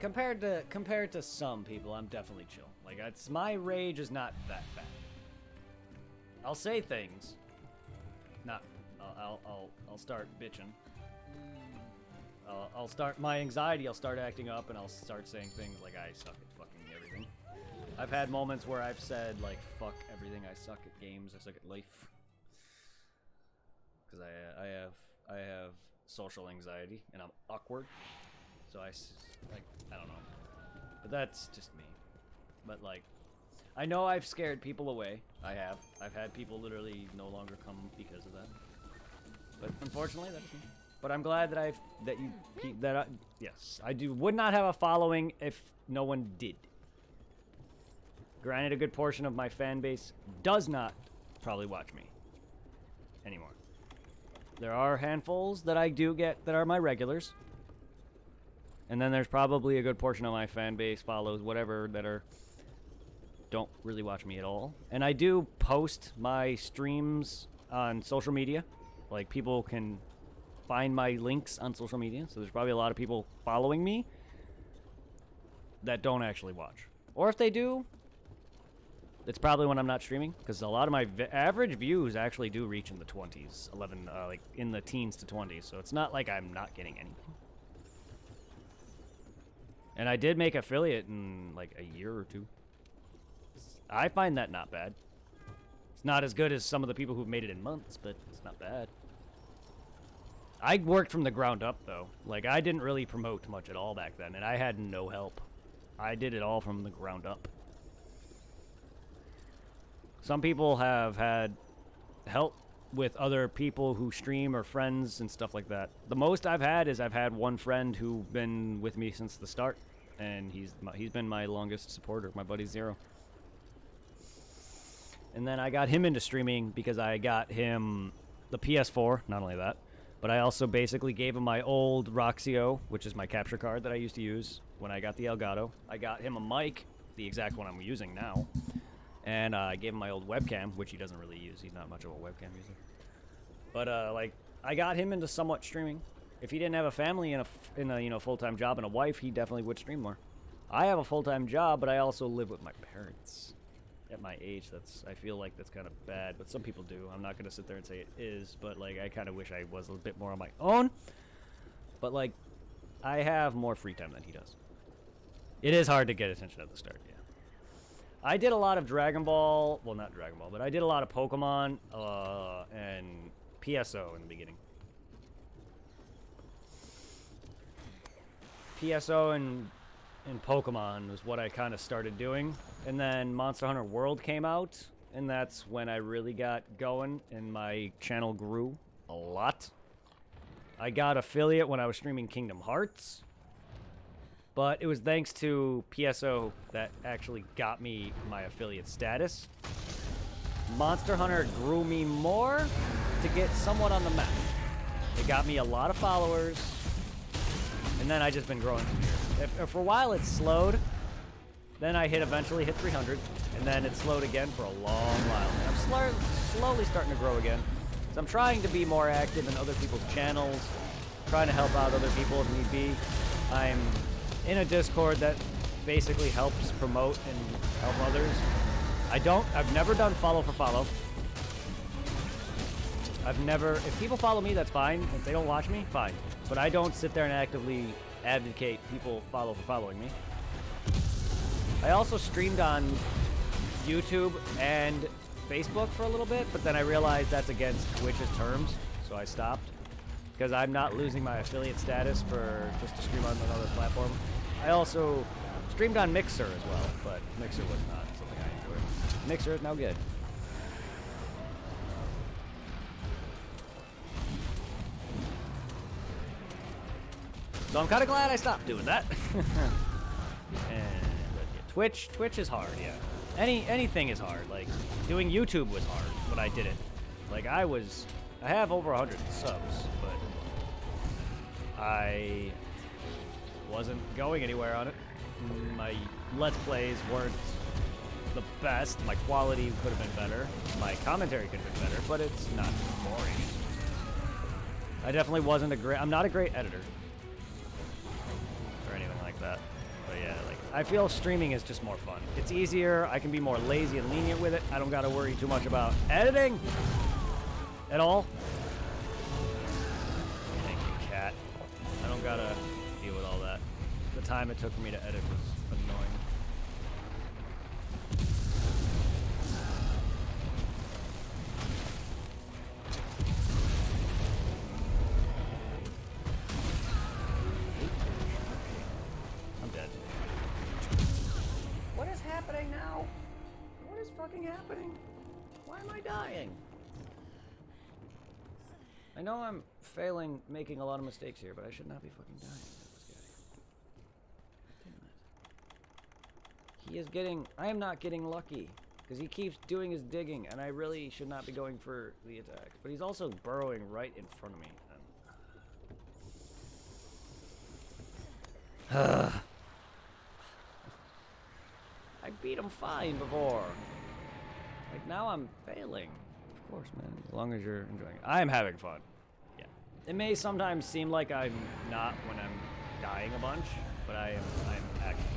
compared to some people, I'm definitely chill. Like, my rage is not that bad. I'll say things. I'll start bitching. I'll start my anxiety. I'll start acting up, and I'll start saying things like I suck at fucking everything. I've had moments where I've said like fuck everything. I suck at games. I suck at life. Because I have social anxiety, and I'm awkward. So I don't know. But that's just me. But like, I know I've scared people away. I've had people literally no longer come because of that. But unfortunately, that's me. But I'm glad that yes, I would not have a following if no one did. Granted, a good portion of my fan base does not probably watch me anymore. There are handfuls that I do get that are my regulars. And then there's probably a good portion of my fan base follows whatever that don't really watch me at all. And I do post my streams on social media. Like, people can find my links on social media. So there's probably a lot of people following me that don't actually watch. Or if they do, it's probably when I'm not streaming. Because a lot of my average views actually do reach in the 20s. Like in the teens to 20s. So it's not like I'm not getting anything. And I did make affiliate in like a year or two. I find that not bad. It's not as good as some of the people who've made it in months, but it's not bad. I worked from the ground up, though. Like, I didn't really promote much at all back then, and I had no help. I did it all from the ground up. Some people have had help with other people who stream or friends and stuff like that. The most I've had is I've had one friend who's been with me since the start, and he's been my longest supporter, my buddy Zero. And then I got him into streaming because I got him the PS4, not only that, but I also basically gave him my old Roxio, which is my capture card that I used to use when I got the Elgato. I got him a mic, the exact one I'm using now, and I gave him my old webcam, which he doesn't really use. He's not much of a webcam user. But like, I got him into somewhat streaming. If he didn't have a family and a full-time job and a wife, he definitely would stream more. I have a full-time job, but I also live with my parents. At my age, I feel like that's kind of bad, but some people do. I'm not going to sit there and say it is, but like, I kind of wish I was a bit more on my own. But like, I have more free time than he does. It is hard to get attention at the start, yeah. I did a lot of Dragon Ball, well, not Dragon Ball, but I did a lot of Pokemon and PSO in the beginning. PSO and Pokemon was what I kind of started doing. And then Monster Hunter World came out, and that's when I really got going, and my channel grew a lot. I got affiliate when I was streaming Kingdom Hearts, but it was thanks to PSO that actually got me my affiliate status. Monster Hunter grew me more to get somewhat on the map. It got me a lot of followers, and then I just been growing from here. For a while it slowed, then I eventually hit 300, and then it slowed again for a long while. And I'm slowly starting to grow again. So I'm trying to be more active in other people's channels, trying to help out other people if need be. I'm in a Discord that basically helps promote and help others. I've never done follow for follow. If people follow me, that's fine. If they don't watch me, fine. But I don't sit there and actively advocate people follow for following me. I also streamed on YouTube and Facebook for a little bit, but then I realized that's against Twitch's terms, so I stopped. Because I'm not losing my affiliate status for just to stream on another platform. I also streamed on Mixer as well, but Mixer was not something I enjoyed. Mixer is now good. So I'm kind of glad I stopped doing that. And Twitch is hard, yeah. Anything is hard. Like, doing YouTube was hard when I did it. Like, I have over 100 subs, but I wasn't going anywhere on it. My Let's Plays weren't the best. My quality could have been better. My commentary could have been better, but it's not boring. I definitely wasn't a great... I'm not a great editor. Or anything like that. But yeah, like, I feel streaming is just more fun. It's easier. I can be more lazy and lenient with it. I don't gotta worry too much about editing at all. Thank you, cat. I don't gotta deal with all that. The time it took for me to edit was annoying. I'm dead. What is happening now? What is fucking happening? Why am I dying? I know I'm failing, making a lot of mistakes here, but I should not be fucking dying. He is getting... I am not getting lucky. Because he keeps doing his digging, and I really should not be going for the attacks. But he's also burrowing right in front of me. I beat him fine before. Like, now I'm failing. Of course, man. As long as you're enjoying it. I am having fun. Yeah. It may sometimes seem like I'm not when I'm dying a bunch, but I'm actually...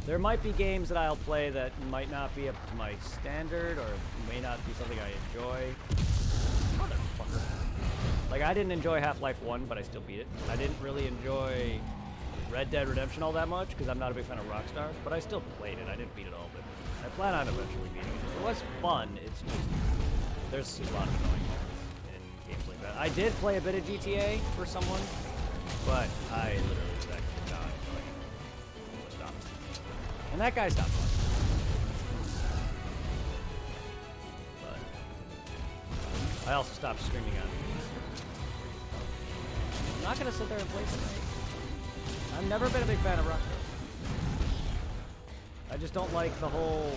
There might be games that I'll play that might not be up to my standard, or may not be something I enjoy. Motherfucker. Like, I didn't enjoy Half-Life 1, but I still beat it. I didn't really enjoy Red Dead Redemption all that much, because I'm not a big fan of Rockstar, but I still played it. I didn't beat it all, but I plan on eventually beating it. It was fun, it's just... There's a lot of annoying parts in games like that. I did play a bit of GTA for someone, but I literally was actually not enjoying it. So stop. And that guy stopped fun. But I also stopped streaming on it. I'm not gonna sit there and play tonight. I've never been a big fan of Rockstar. I just don't like the whole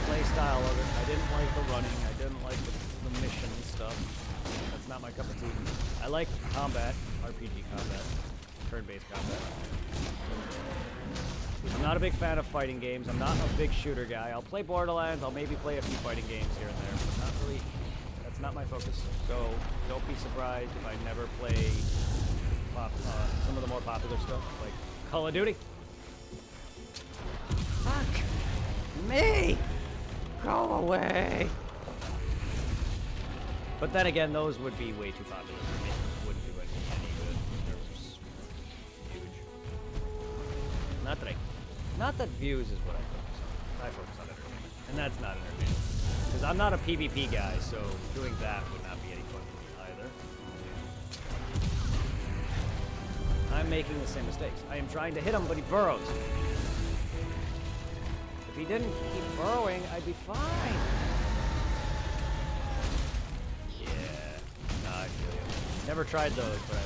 play style of it. I didn't like the running. I didn't like the mission stuff. That's not my cup of tea. I like combat, RPG combat, turn-based combat. I'm not a big fan of fighting games. I'm not a big shooter guy. I'll play Borderlands. I'll maybe play a few fighting games here and there, but not really. That's not my focus. So don't be surprised if I never play some of the more popular stuff, like Call of Duty. Fuck me! Go away! But then again, those would be way too popular for me. Wouldn't do any good. They're just huge. Not that views is what I focus on. I focus on entertainment, and that's not entertainment. Because I'm not a PvP guy, so doing that would not be any fun for me either. I'm making the same mistakes. I am trying to hit him, but he burrows. If he didn't keep burrowing, I'd be fine. Yeah. Nah, I feel you. Never tried those, but I...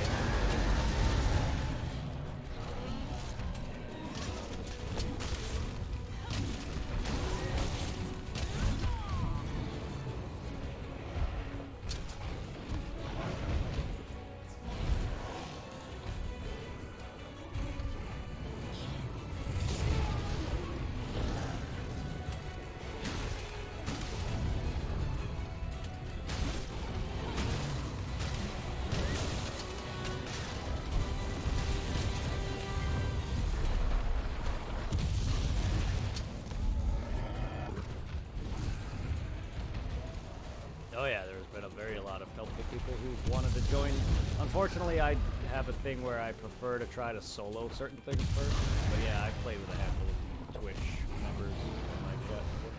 Oh yeah, there's been a lot of helpful people who wanted to join. Unfortunately, I have a thing where I prefer to try to solo certain things first. But yeah, I've played with a handful of Twitch members in my chat before.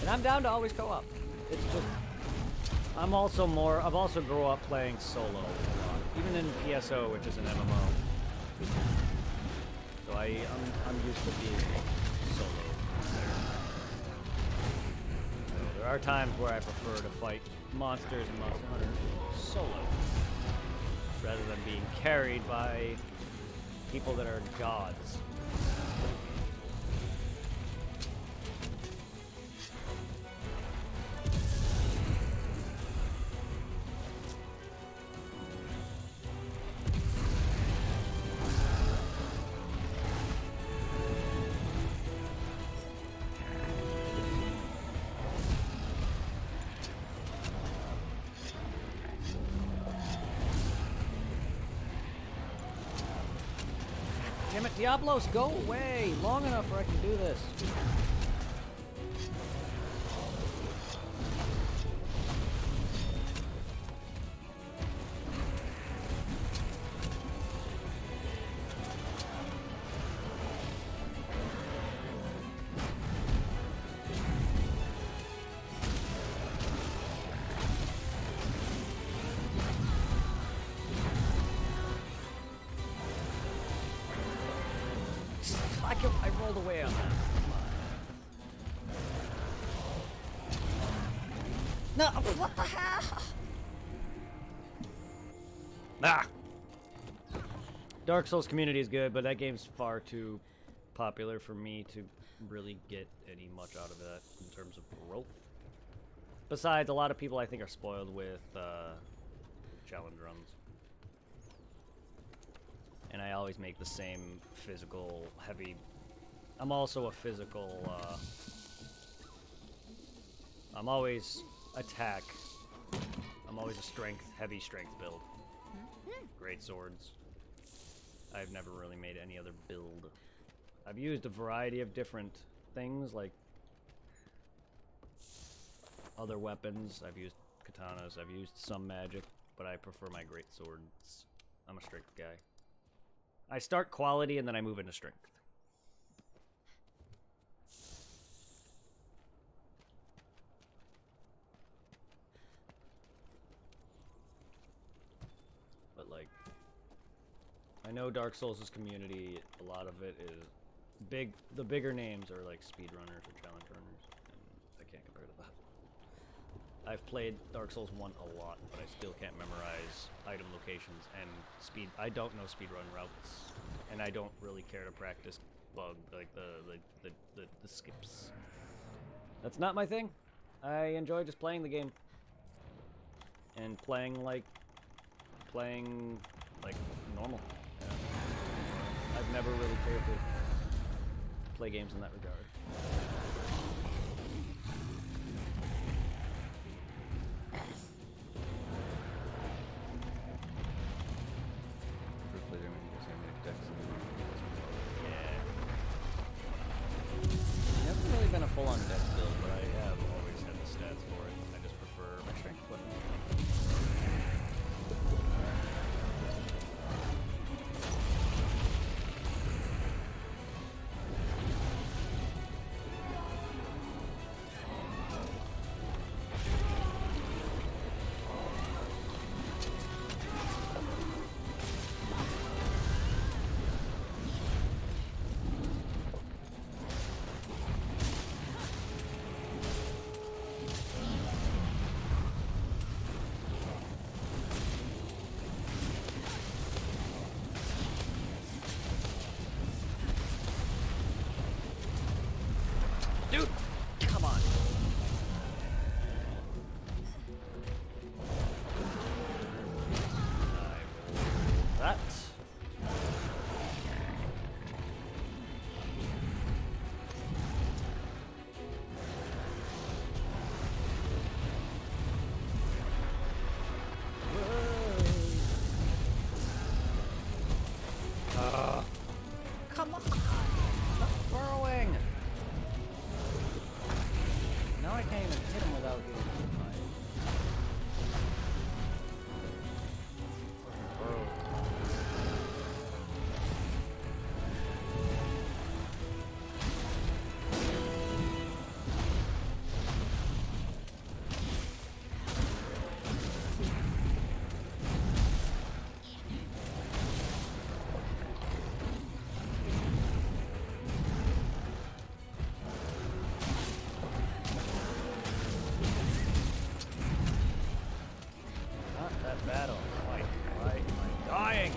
And I'm down to always co-op. It's just... I've also grew up playing solo a lot. Even in PSO, which is an MMO. So I'm used to being solo. There are times where I prefer to fight monsters and Monster Hunter solo, rather than being carried by people that are gods. Diablos, go away! Long enough where I can do this. I rolled away on that. No, what the hell? Ah! Dark Souls community is good, but that game's far too popular for me to really get any much out of that in terms of growth. Besides, a lot of people I think are spoiled with challenge runs. And I always make the same physical, heavy... I'm also a physical, I'm always attack. I'm always a heavy strength build. Great swords. I've never really made any other build. I've used a variety of different things, like other weapons. I've used katanas, I've used some magic, but I prefer my great swords. I'm a strength guy. I start quality and then I move into strength. But like, I know Dark Souls' community, a lot of it is big. The bigger names are like speedrunners or challenge runners, and I can't compare to that. I've played Dark Souls 1 a lot, but I still can't memorize item locations and speed. I don't know speedrun routes, and I don't really care to practice bug like the skips. That's not my thing. I enjoy just playing the game and playing like normal. Yeah. I've never really cared to play games in that regard. Never really been a full-on dex build, but I have always had the stats for it. I just prefer my strength weapon. Dude, come on. That. Come on. Stop burrowing. Now I can't even hit him without getting hit by it. Bro. Not that battle. Why am I dying?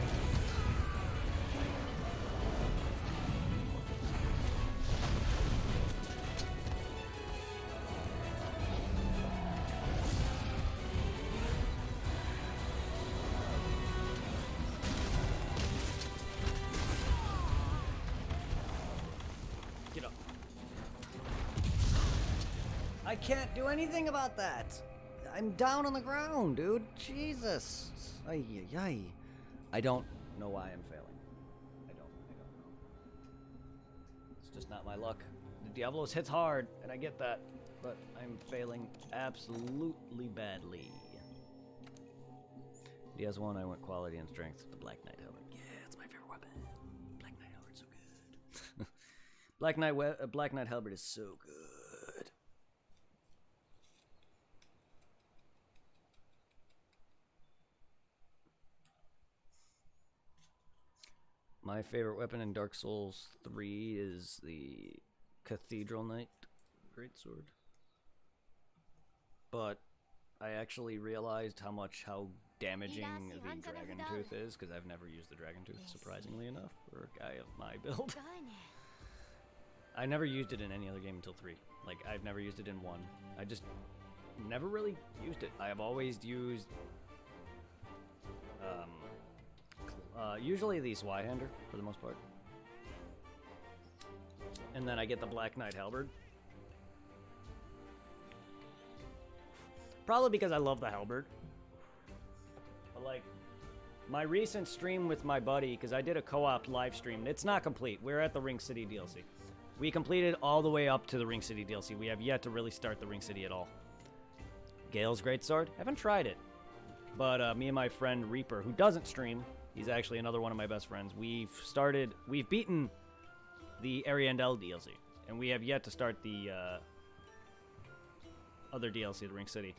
Get up. I can't do anything about that. I'm down on the ground, dude. Jesus. Ay, ay, ay. I don't know why I'm failing. I don't know. not my luck. The Diablos hits hard, and I get that, but I'm failing absolutely badly. DS1, I went quality and strength with the Black Knight helmet. Yeah, it's my favorite weapon. Black Knight helmet's so good. Black Knight helmet is so good. My favorite weapon in Dark Souls 3 is the Cathedral Knight Greatsword. But I actually realized how damaging the Dragon Tooth is, because I've never used the Dragon Tooth, surprisingly enough, for a guy of my build. I never used it in any other game until 3. Like, I've never used it in 1. I just never really used it. I have always used usually the Zweihander for the most part. And then I get the Black Knight Halberd. Probably because I love the halberd. But like, my recent stream with my buddy, because I did a co-op live stream. It's not complete. We're at the Ring City DLC. We completed all the way up to the Ring City DLC. We have yet to really start the Ring City at all. Gale's Greatsword? Haven't tried it. But me and my friend Reaper, who doesn't stream, he's actually another one of my best friends. We've beaten the Ariandel DLC. And we have yet to start the other DLC, the Ring City.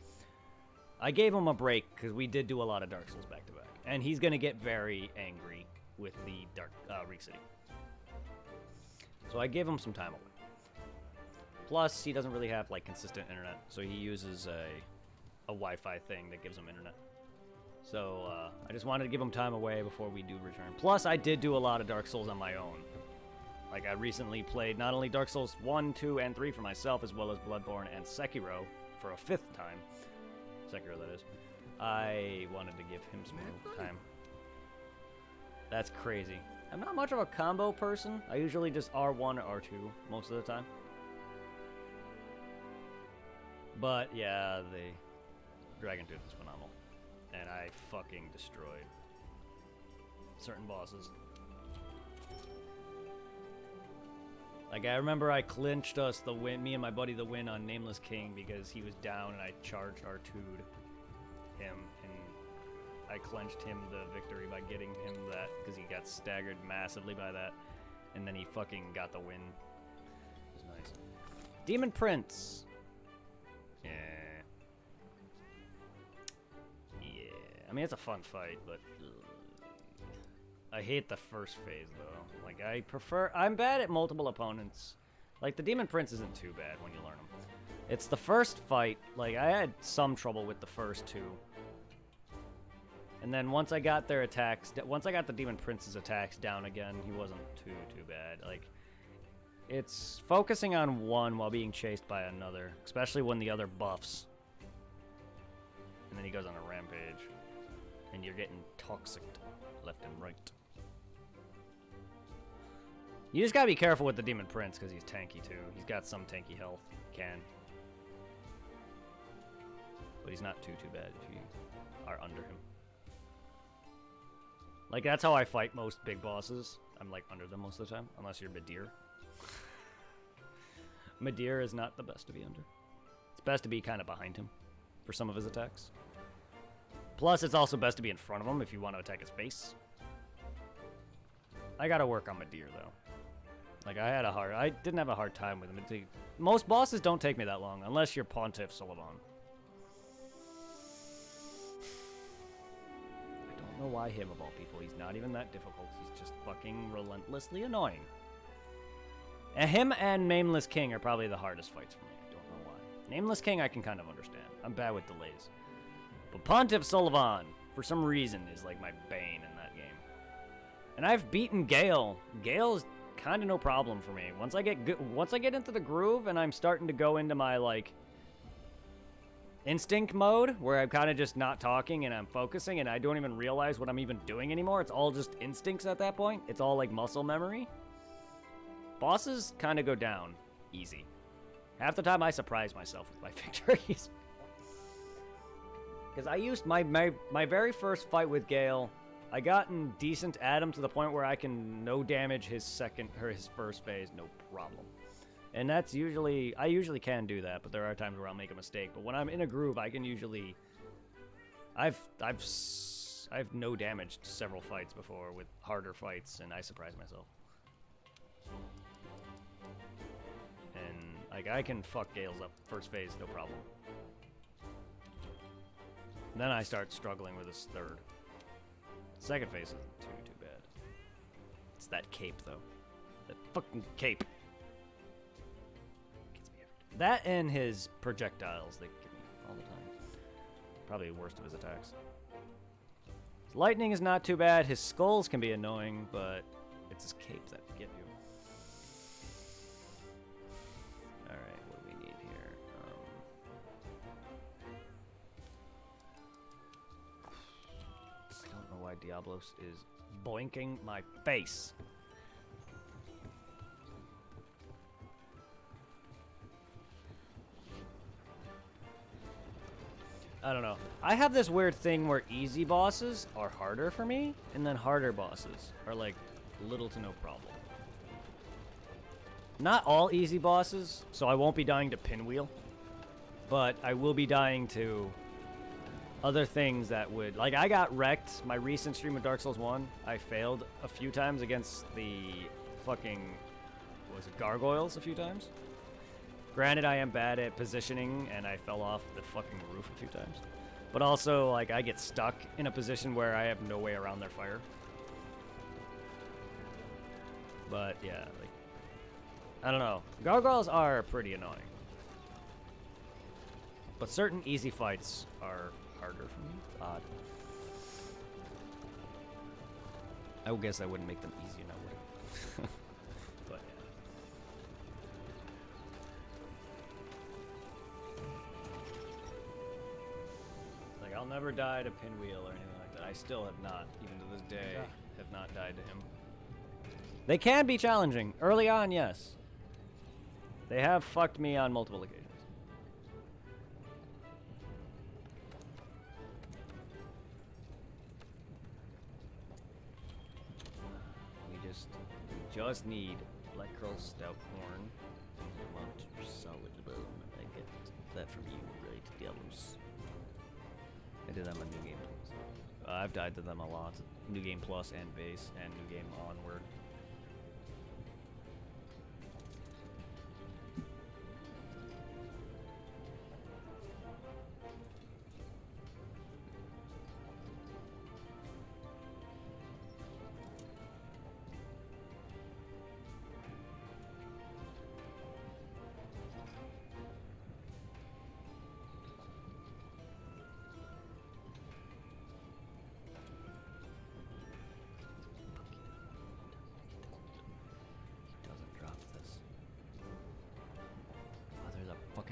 I gave him a break because we did do a lot of Dark Souls back to back, and he's gonna get very angry with the Ring City. So I gave him some time away. Plus, he doesn't really have like consistent internet, so he uses a Wi-Fi thing that gives him internet. So I just wanted to give him time away before we do return. Plus, I did do a lot of Dark Souls on my own. Like, I recently played not only Dark Souls 1, 2, and 3 for myself, as well as Bloodborne and Sekiro for a 5th time. Sekiro, that is. I wanted to give him some time. That's crazy. I'm not much of a combo person. I usually just R1 or R2 most of the time. But, yeah, the Dragon Tooth is phenomenal. And I fucking destroyed certain bosses. Like, I remember I clinched us the win, me and my buddy the win on Nameless King, because he was down and I charged R2'd him, and I clinched him the victory by getting him that, because he got staggered massively by that, and then he fucking got the win. It was nice. Demon Prince! Yeah. Yeah. I mean, it's a fun fight, but I hate the first phase, though. Like, I'm bad at multiple opponents. Like, the Demon Prince isn't too bad when you learn them. It's the first fight, like, I had some trouble with the first two. And then once I got their attacks, once I got the Demon Prince's attacks down again, he wasn't too bad. Like, it's focusing on one while being chased by another, especially when the other buffs. And then he goes on a rampage. And you're getting toxic left and right. You just gotta be careful with the Demon Prince, because he's tanky too. He's got some tanky health. Can. But he's not too bad if you are under him. Like, that's how I fight most big bosses. I'm, like, under them most of the time, unless you're Midir. Midir is not the best to be under. It's best to be kind of behind him for some of his attacks. Plus, it's also best to be in front of him if you want to attack his base. I gotta work on Midir, though. Like, I didn't have a hard time with him. Most bosses don't take me that long, unless you're Pontiff Suliban. I don't know why him, of all people. He's not even that difficult. He's just fucking relentlessly annoying. And him and Nameless King are probably the hardest fights for me. I don't know why. Nameless King I can kind of understand. I'm bad with delays. But Pontiff Suliban, for some reason, is like my bane in that game. And I've beaten Gale. Gale's kind of no problem for me. Once I get into the groove and I'm starting to go into my like instinct mode, where I'm kind of just not talking and I'm focusing and I don't even realize what I'm even doing anymore. It's all just instincts at that point. It's all like muscle memory. Bosses kind of go down easy. Half the time I surprise myself with my victories. Because I used my very first fight with Gale I gotten decent at him to the point where I can no damage his second or his first phase, no problem. And that's usually, I usually can do that, but there are times where I'll make a mistake. But when I'm in a groove, I can usually, I've no damaged several fights before with harder fights, and I surprise myself. And like I can fuck Gales up first phase, no problem. Then I start struggling with his third. Second phase isn't too bad. It's that cape though, that fucking cape. Gets me every time. That and his projectiles that get me all the time. Probably the worst of his attacks. His lightning is not too bad. His skulls can be annoying, but it's his cape that get you. Alright, what do we need here? I don't know why Diablos is boinking my face. I don't know. I have this weird thing where easy bosses are harder for me, and then harder bosses are like little to no problem. Not all easy bosses, so I won't be dying to Pinwheel, but I will be dying to other things that would... Like, I got wrecked my recent stream of Dark Souls 1. I failed a few times against the fucking... what was it? Gargoyles a few times. Granted, I am bad at positioning, and I fell off the fucking roof a few times. But also, like, I get stuck in a position where I have no way around their fire. But, yeah, like... I don't know. Gargoyles are pretty annoying. But certain easy fights are harder for me. It's odd. I would guess I wouldn't make them easy enough, would I? But, yeah. Like, I'll never die to Pinwheel or anything like that. I still have not, even to this day, have not died to him. They can be challenging. Early on, yes. They have fucked me on multiple occasions. We just need Black Curl Stout Horn. I want your solid bone. I get that from you, right, Diablos? I did that on New Game Plus. I've died to them a lot. New Game Plus and Base and New Game Onward.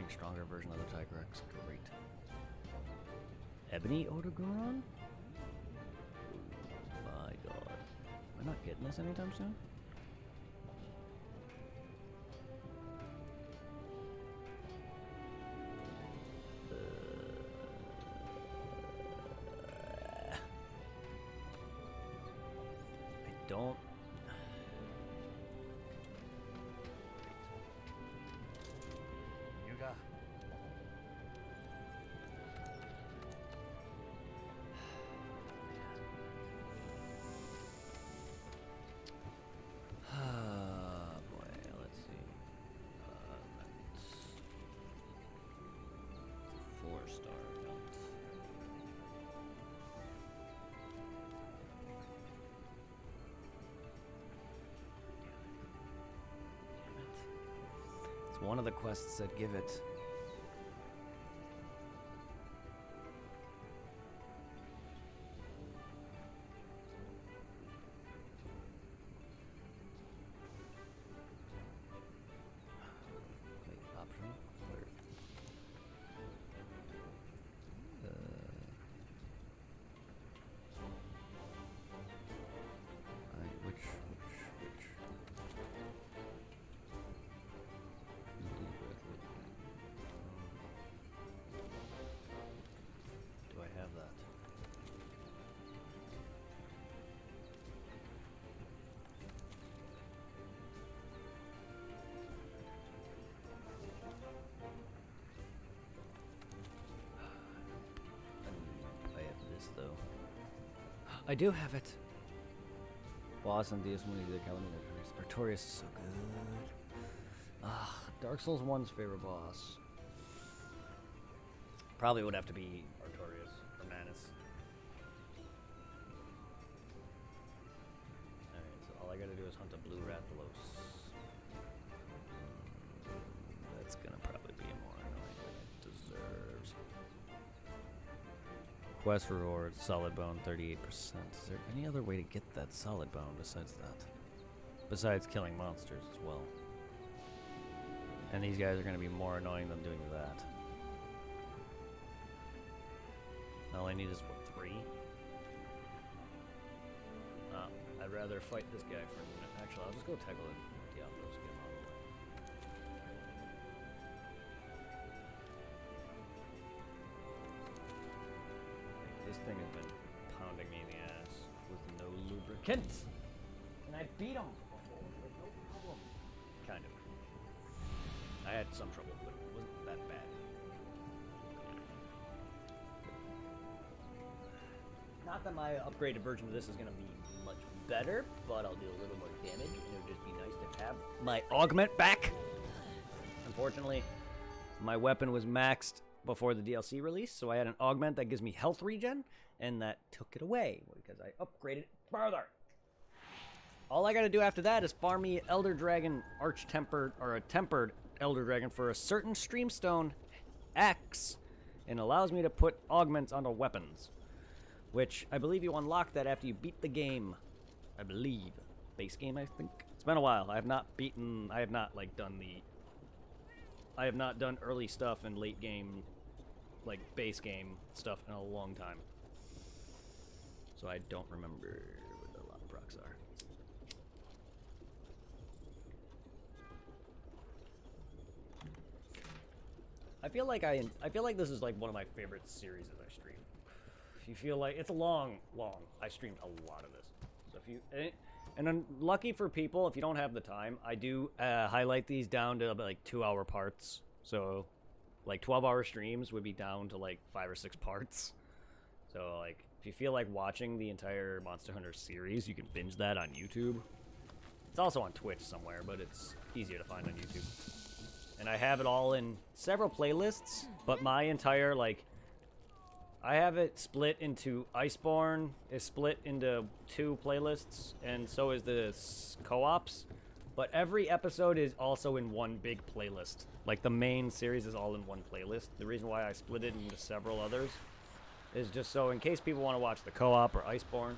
Stronger version of the Tigrex. Great. Ebony Odogoron? Oh my god. Am I not getting this anytime soon? I don't... One of the quests that give it. Wait, option? Where? Which? I do have it. Boss on DS when the Calamity. Artorias is so good. Ah, Dark Souls 1's favorite boss. Probably would have to be Artorias or Manus. Alright, so all I gotta do is hunt a blue Rathalos. That's gonna probably be more annoying than it deserves. Quest reward, solid bone, 38%. Is there any other way to get that solid bone besides that? Besides killing monsters as well. And these guys are going to be more annoying than doing that. All I need is, what, 3? I'd rather fight this guy for a minute. Actually, I'll just go tackle the Diablos, get him out of the way. This thing has been pounding me in the ass with no lubricant. And I beat him before with no problem. Kind of. I had some trouble, but it wasn't that bad. Not that my upgraded version of this is going to be much better, but I'll do a little more damage, and it would just be nice to have my augment back. Unfortunately, my weapon was maxed before the DLC release, so I had an augment that gives me health regen, and that took it away because I upgraded it further. All I gotta do after that is farm me Elder Dragon Arch-Tempered, or a Tempered Elder Dragon for a certain Streamstone X, and allows me to put augments onto weapons. Which, I believe you unlock that after you beat the game. I believe. Base game, I think. It's been a while. I have not, like, done the... I have not done early stuff and late game, like, base game stuff in a long time. So I don't remember what a lot of procs are. I feel like this is like one of my favorite series that I stream. If you feel like it's long, I streamed a lot of this. So if you and then lucky for people, if you don't have the time, I do highlight these down to like 2-hour parts. So like 12-hour streams would be down to like 5 or 6 parts. So like if you feel like watching the entire Monster Hunter series, you can binge that on YouTube. It's also on Twitch somewhere, but it's easier to find on YouTube. And I have it all in several playlists, but my entire, like, I have it split into Iceborne is split into 2 playlists, and so is the co-ops. But every episode is also in one big playlist. Like, the main series is all in one playlist. The reason why I split it into several others is just so in case people want to watch the co-op or Iceborne.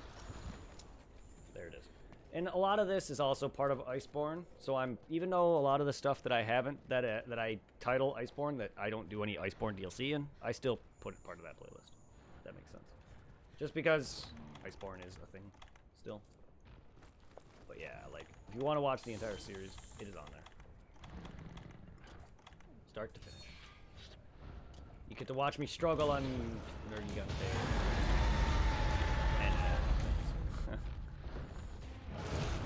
There it is. And a lot of this is also part of Iceborne, so even though a lot of the stuff that I haven't, that I title Iceborne, that I don't do any Iceborne DLC in, I still put it part of that playlist. If that makes sense. Just because Iceborne is a thing still. But yeah, like, if you want to watch the entire series, it is on there. Start to finish. You get to watch me struggle on Nerdy Gun Day. And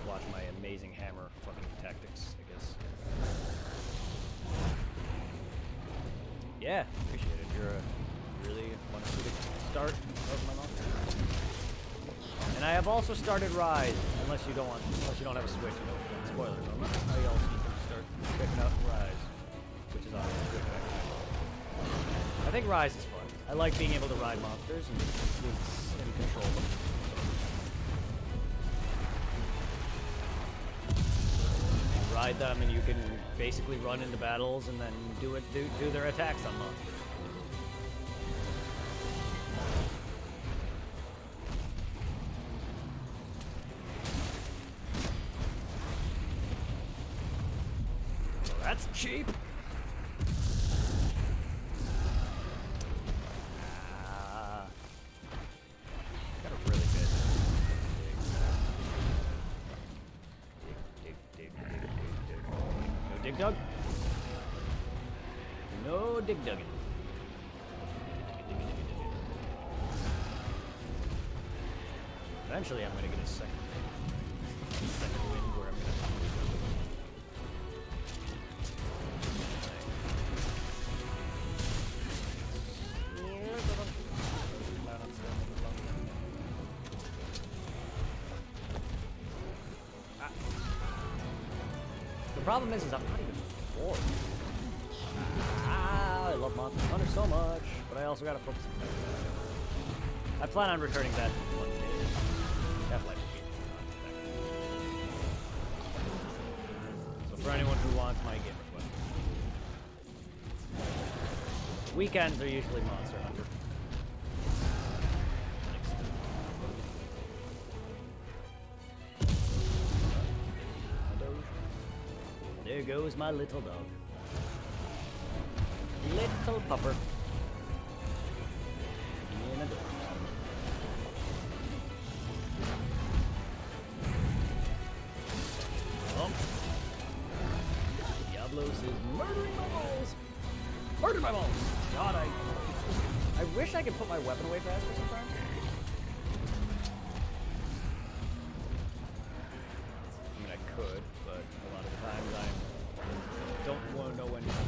watch my amazing hammer fucking tactics, I guess. Yeah, appreciate it. You really want to see the start of my monster. And I have also started Rise, unless you don't have a Switch, you don't spoilers. I'm not how y'all see you start checking out Rise, which is awesome. Good fact. I think Rise is fun. I like being able to ride monsters and control them. Ride them, and you can basically run into battles and then do their attacks on monsters. So that's cheap. Got a really good. Dig dug? No dig dugging. Eventually I'm gonna get a second wind where I'm problem is I'm not even bored. I love Monster Hunter so much, but I also gotta focus on that. I plan on returning that one day. Definitely. So for anyone who wants my game request. Weekends are usually Monster Hunter. There goes my little dog. Little pupper. In a door. Oh. Diablos is murdering my balls. Murder my balls. God, I wish I could put my weapon away faster sometimes. I mean, I could, but a lot of times I don't want to know when to charge.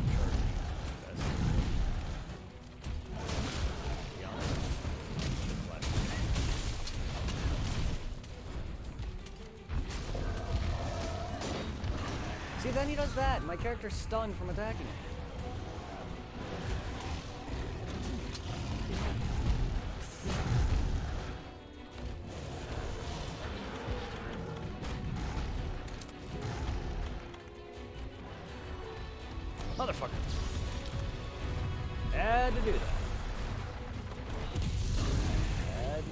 See, then he does that. My character's stunned from attacking him. Motherfucker. Had to do that. Had to do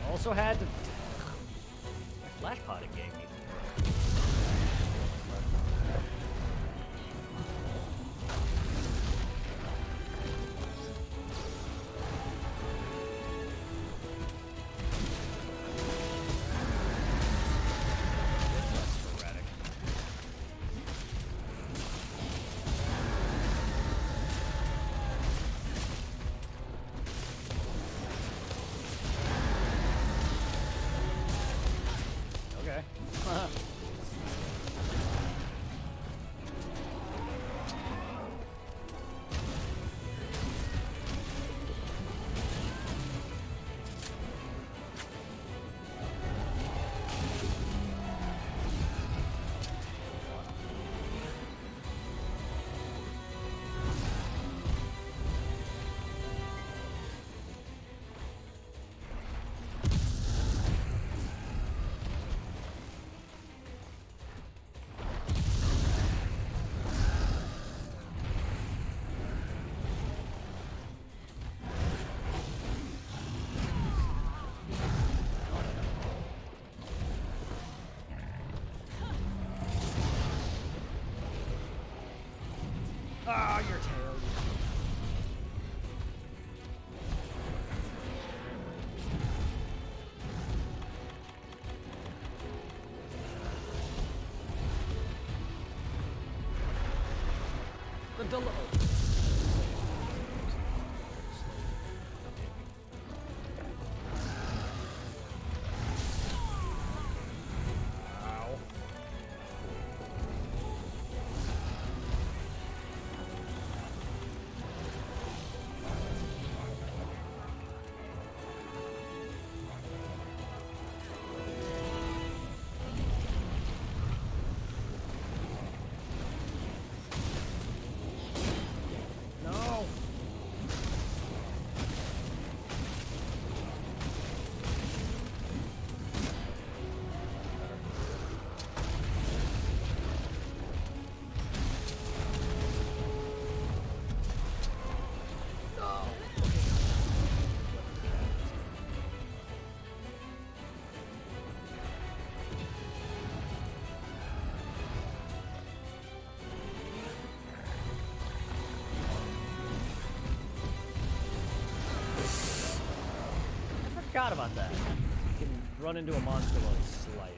that. Also had to... My flash potting game needs to work. Ah, your tail. The delay. Forgot about that. You can run into a monster while he's sliding.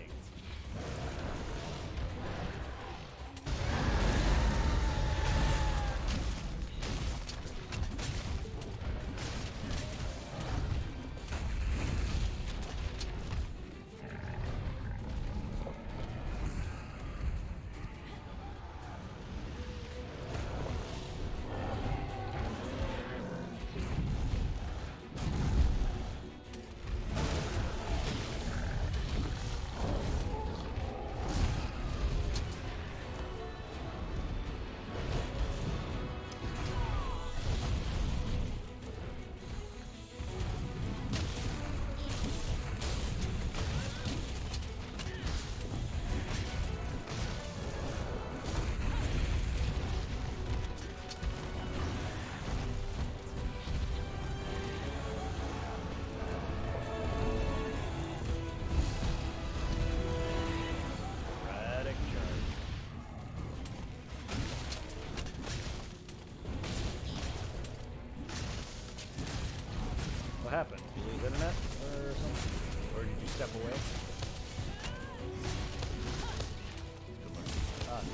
step away.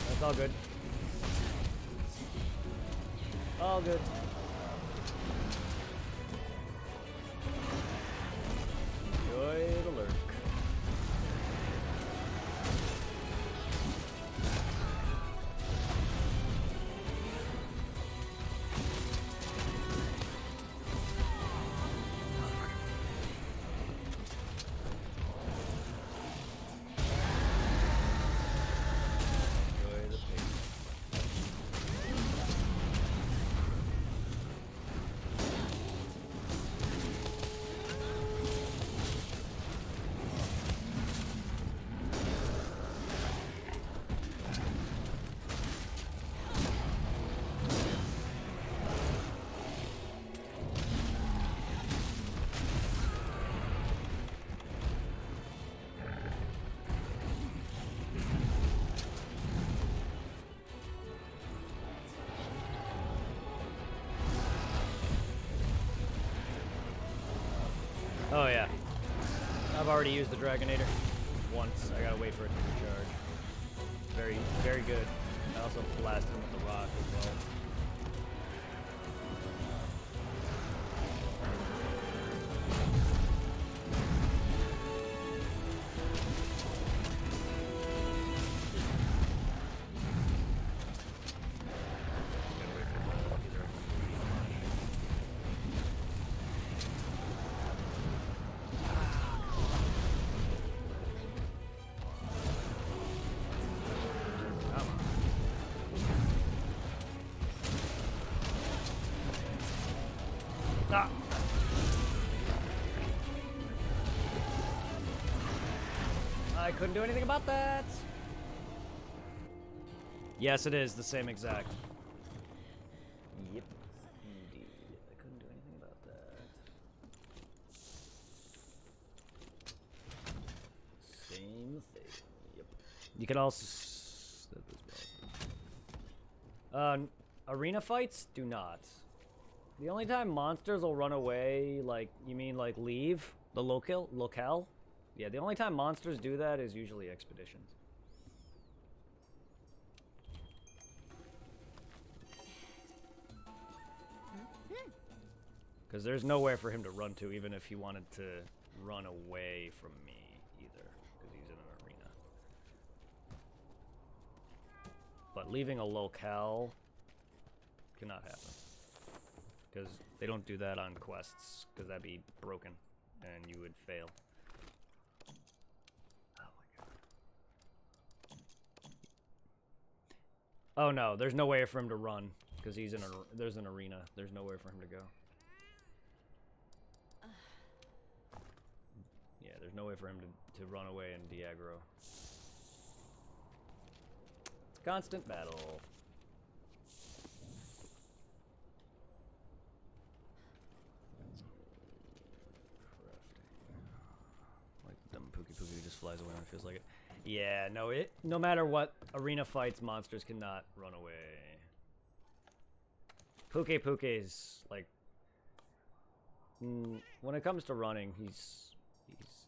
That's all good. All good. Enjoy the lurk. Oh yeah. I've already used the Dragonator once. I gotta wait for it to recharge. Very, very good. I also blasted him with the rock as well. Ah. I couldn't do anything about that. Yes, it is the same exact. Yep, indeed. I couldn't do anything about that. Same thing. Yep. You can also. Arena fights do not. The only time monsters will run away, like, you mean like leave the locale? Yeah, the only time monsters do that is usually expeditions. Because there's nowhere for him to run to, even if he wanted to run away from me, either. Because he's in an arena. But leaving a locale cannot happen. Because they don't do that on quests, because that'd be broken, and you would fail. Oh my god. Oh no, there's no way for him to run, because he's in a, there's an arena. There's nowhere for him to go. Yeah, there's no way for him to run away and de-aggro. It's constant battle. Pookie just flies away when it feels like it. Yeah, no, no matter what, arena fights, monsters cannot run away. Pookie's like, when it comes to running, he's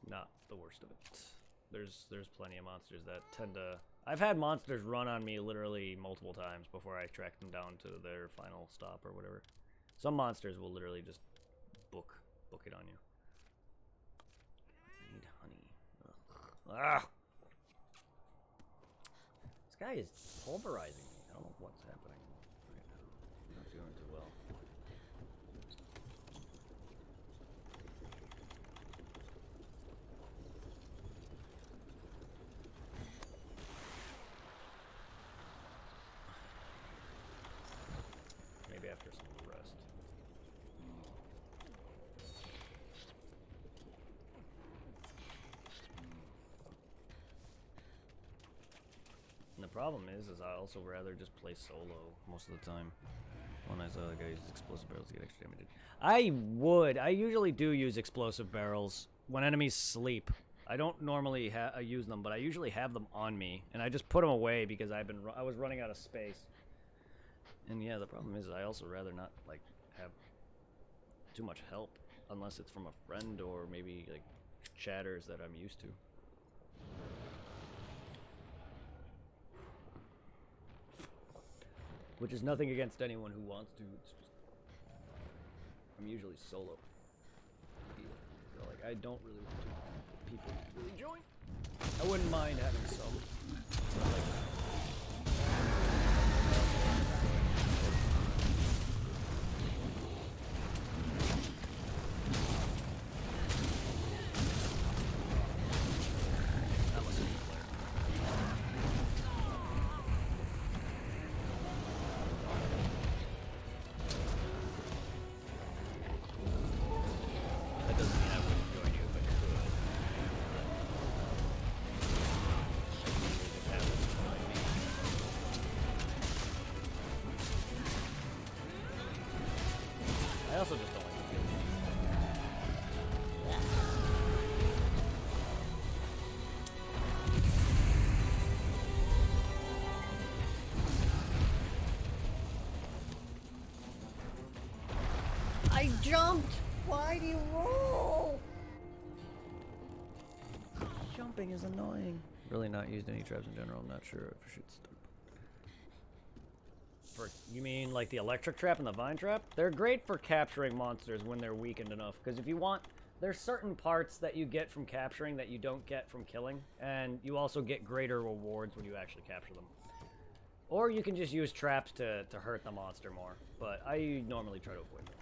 not the worst of it. There's plenty of monsters that tend to. I've had monsters run on me literally multiple times before I track them down to their final stop or whatever. Some monsters will literally just book it on you. I need honey. Ah! This guy is pulverizing me. I don't know what's happening right now. I'm not doing too well. Maybe after some rest. And the problem is I also rather just play solo most of the time. When I saw the guy use explosive barrels to get extra damage. I usually do use explosive barrels when enemies sleep. I don't normally use them, but I usually have them on me, and I just put them away because I was running out of space. And yeah, the problem is I also rather not like have too much help unless it's from a friend or maybe like chatters that I'm used to. Which is nothing against anyone who wants to. It's just I'm usually solo. So like I don't really want to people really join. I wouldn't mind having some. But like, that must be clear. That doesn't mean I wouldn't join you if I could. It happens to find me. I also just don't like the feel. I jumped! Why do you roll? Jumping is annoying. Really not used any traps in general. I'm not sure if I should start. You mean like the electric trap and the vine trap? They're great for capturing monsters when they're weakened enough. Because if you want, there's certain parts that you get from capturing that you don't get from killing. And you also get greater rewards when you actually capture them. Or you can just use traps to hurt the monster more. But I normally try to avoid them.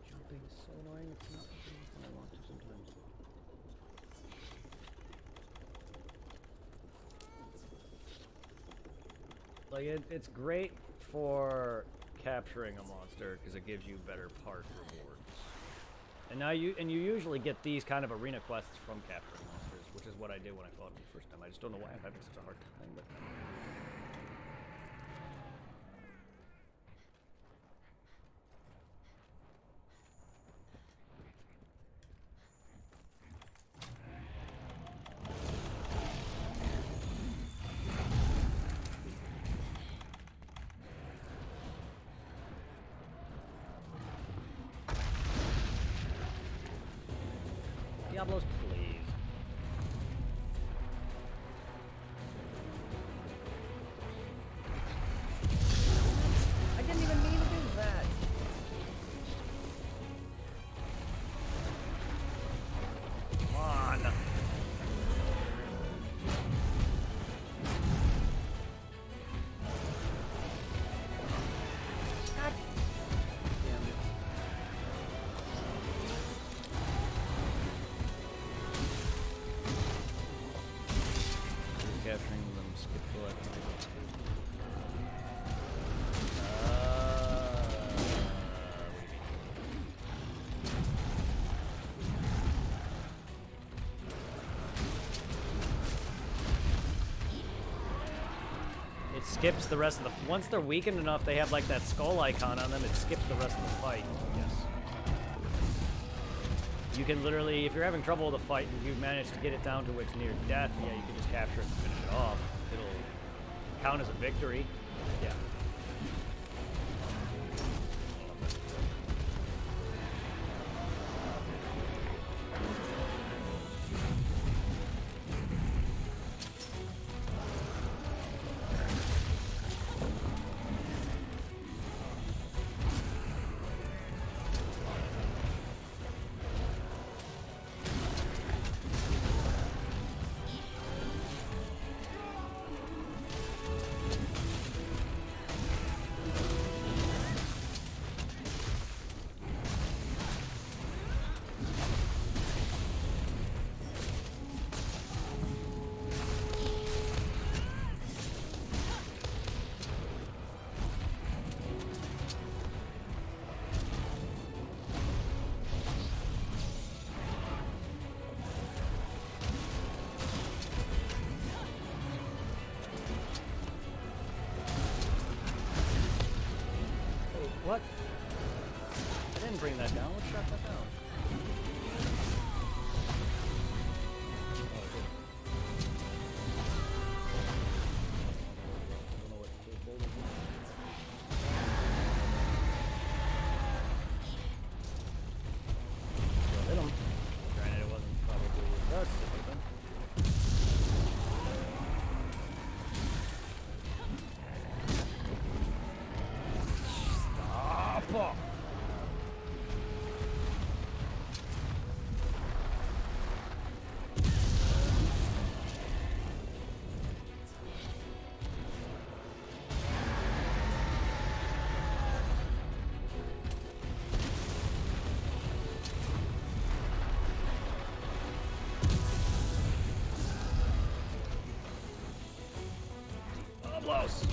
Jumping is so annoying. It's not when I want to sometimes. Like it's great for capturing a monster because it gives you better part rewards. And now you usually get these kind of arena quests from capturing monsters, which is what I did when I fought them the first time. I just don't know why I'm having such a hard time with them. Diablos, please. I didn't even mean to do that. Come on. God damn it. Capturing them, skip collecting. It skips the rest of the. Once they're weakened enough, they have like that skull icon on them. It skips the rest of the fight. Yes. You can literally, if you're having trouble with a fight and you've managed to get it down to its near death, yeah, you can just capture it and finish it off. It'll count as a victory. Yeah. What? I didn't bring that down. What shot that down? close.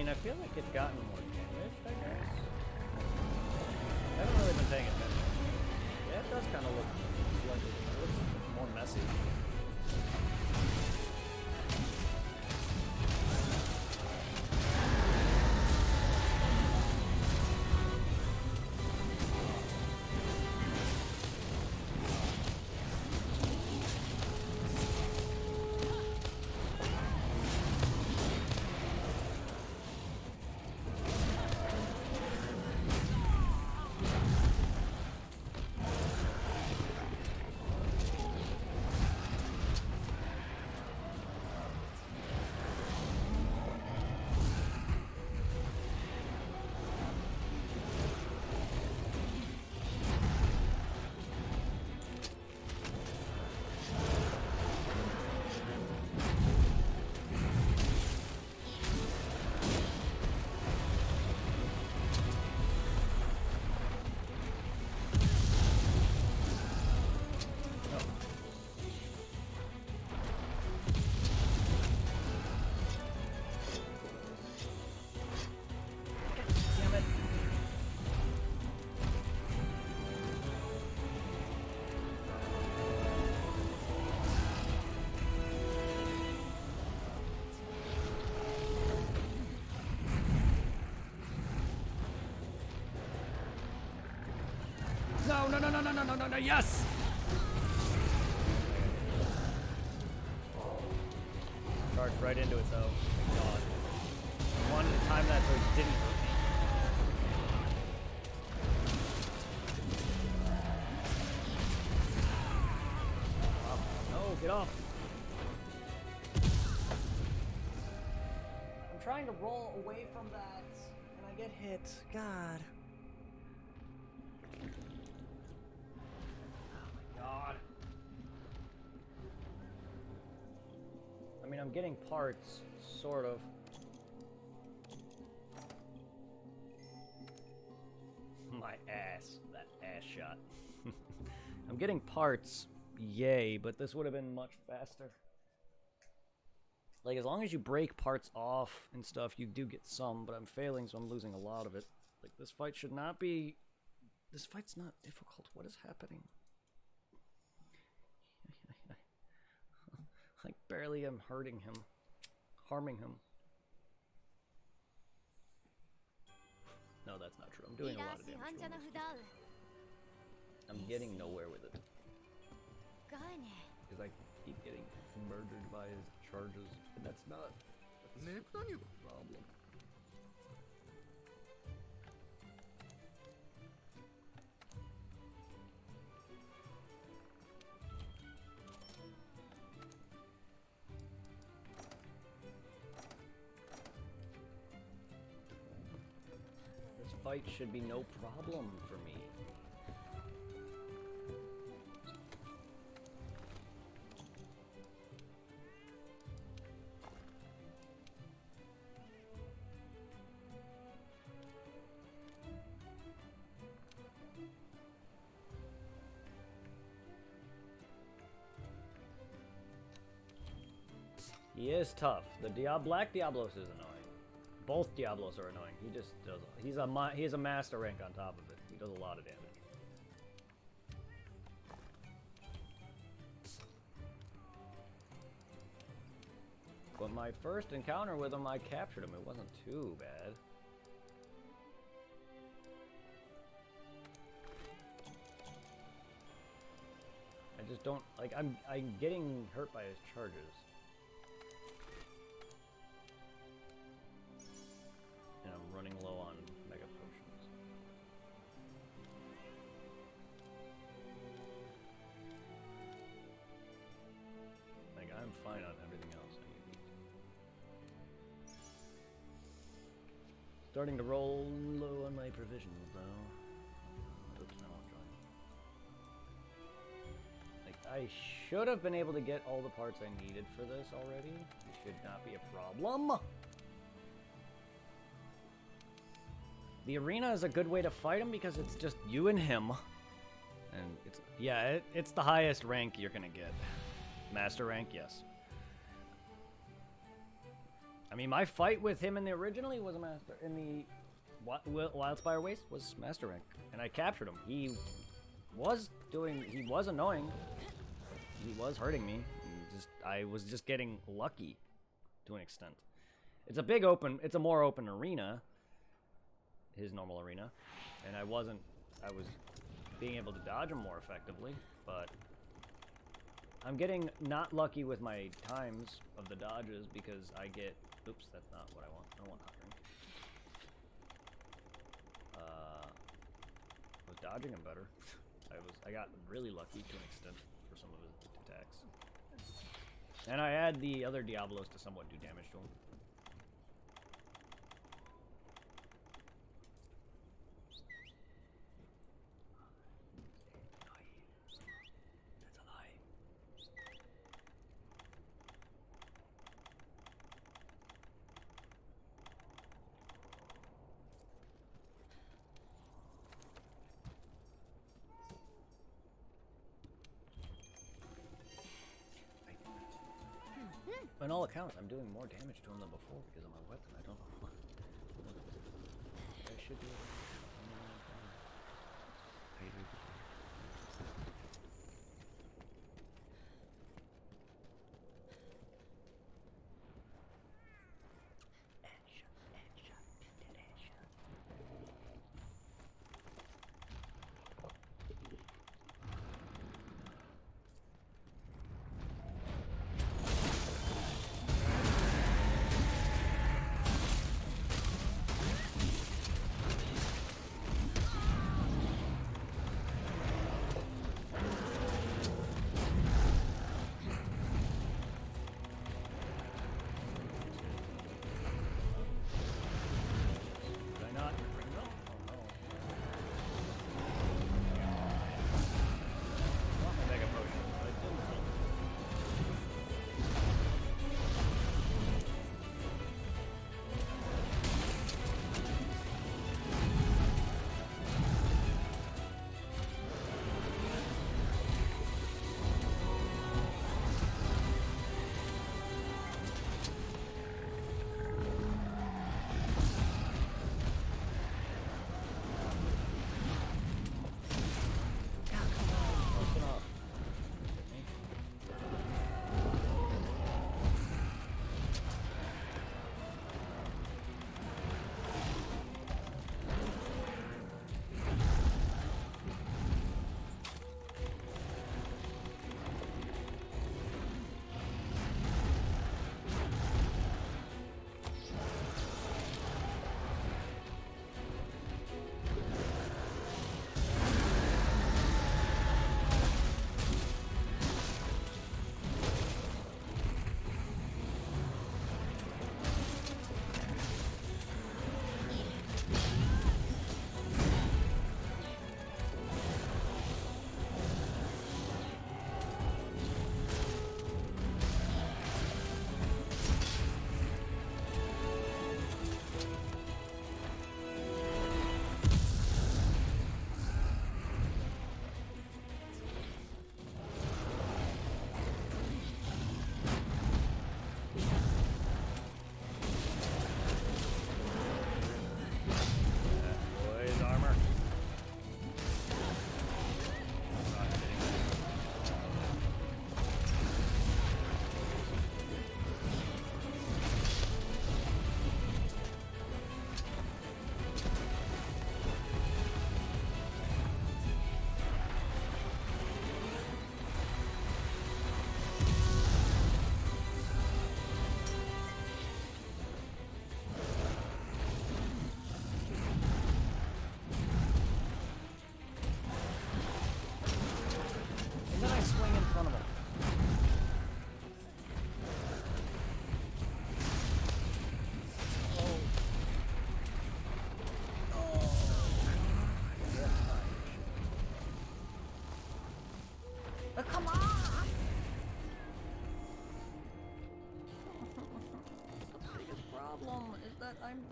I feel like it's gotten more damage, I guess. I haven't really been paying attention. Yeah, it does kind of look slightly, it looks more messy. No, yes! Charged right into it, though. Thank God. I wanted to time that so it didn't hurt me. No, get off. I'm trying to roll away from that, and I get hit. God. God. I mean, I'm getting parts, sort of. My ass. That ass shot. I'm getting parts, yay, but this would have been much faster. Like, as long as you break parts off and stuff, you do get some, but I'm failing, so I'm losing a lot of it. Like, this fight should not be... This fight's not difficult. What is happening? Like, barely am hurting him. Harming him. No, that's not true. I'm doing a lot of damage to him. I'm getting nowhere with it. Because I keep getting murdered by his charges. And that's not... That's a problem. Fight should be no problem for me. He is tough. The Black Diablos is annoying. Both Diablos are annoying. He just does. He's a master rank on top of it. He does a lot of damage. But my first encounter with him, I captured him. It wasn't too bad. I just don't like. I'm getting hurt by his charges. And I'm running low on mega potions. I'm fine on everything else. Starting to roll low on my provisions, though. Oops, I won't join. Like, I should have been able to get all the parts I needed for this already. It should not be a problem. The arena is a good way to fight him because it's just you and him. And it's, yeah, it's the highest rank you're gonna get. Master rank, yes. I mean, my fight with him in the originally was a master. In the Wildspire Waste was master rank, and I captured him. He was annoying. He was hurting me. I was just getting lucky, to an extent. It's a more open arena. His normal arena, and I was being able to dodge him more effectively, but I'm getting not lucky with my times of the dodges because I get, oops, that's not what I want. I want hovering. I was dodging him better. I got really lucky to an extent for some of his attacks. And I add the other Diablos to somewhat do damage to him. On all accounts, I'm doing more damage to him than before because of my weapon. I don't know why. I should be able to.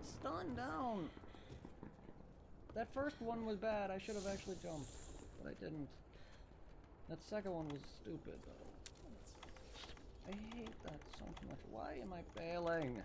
stunned down. That first one was bad. I should have actually jumped, but I didn't. That second one was stupid, though. I hate that so much. Why am I failing?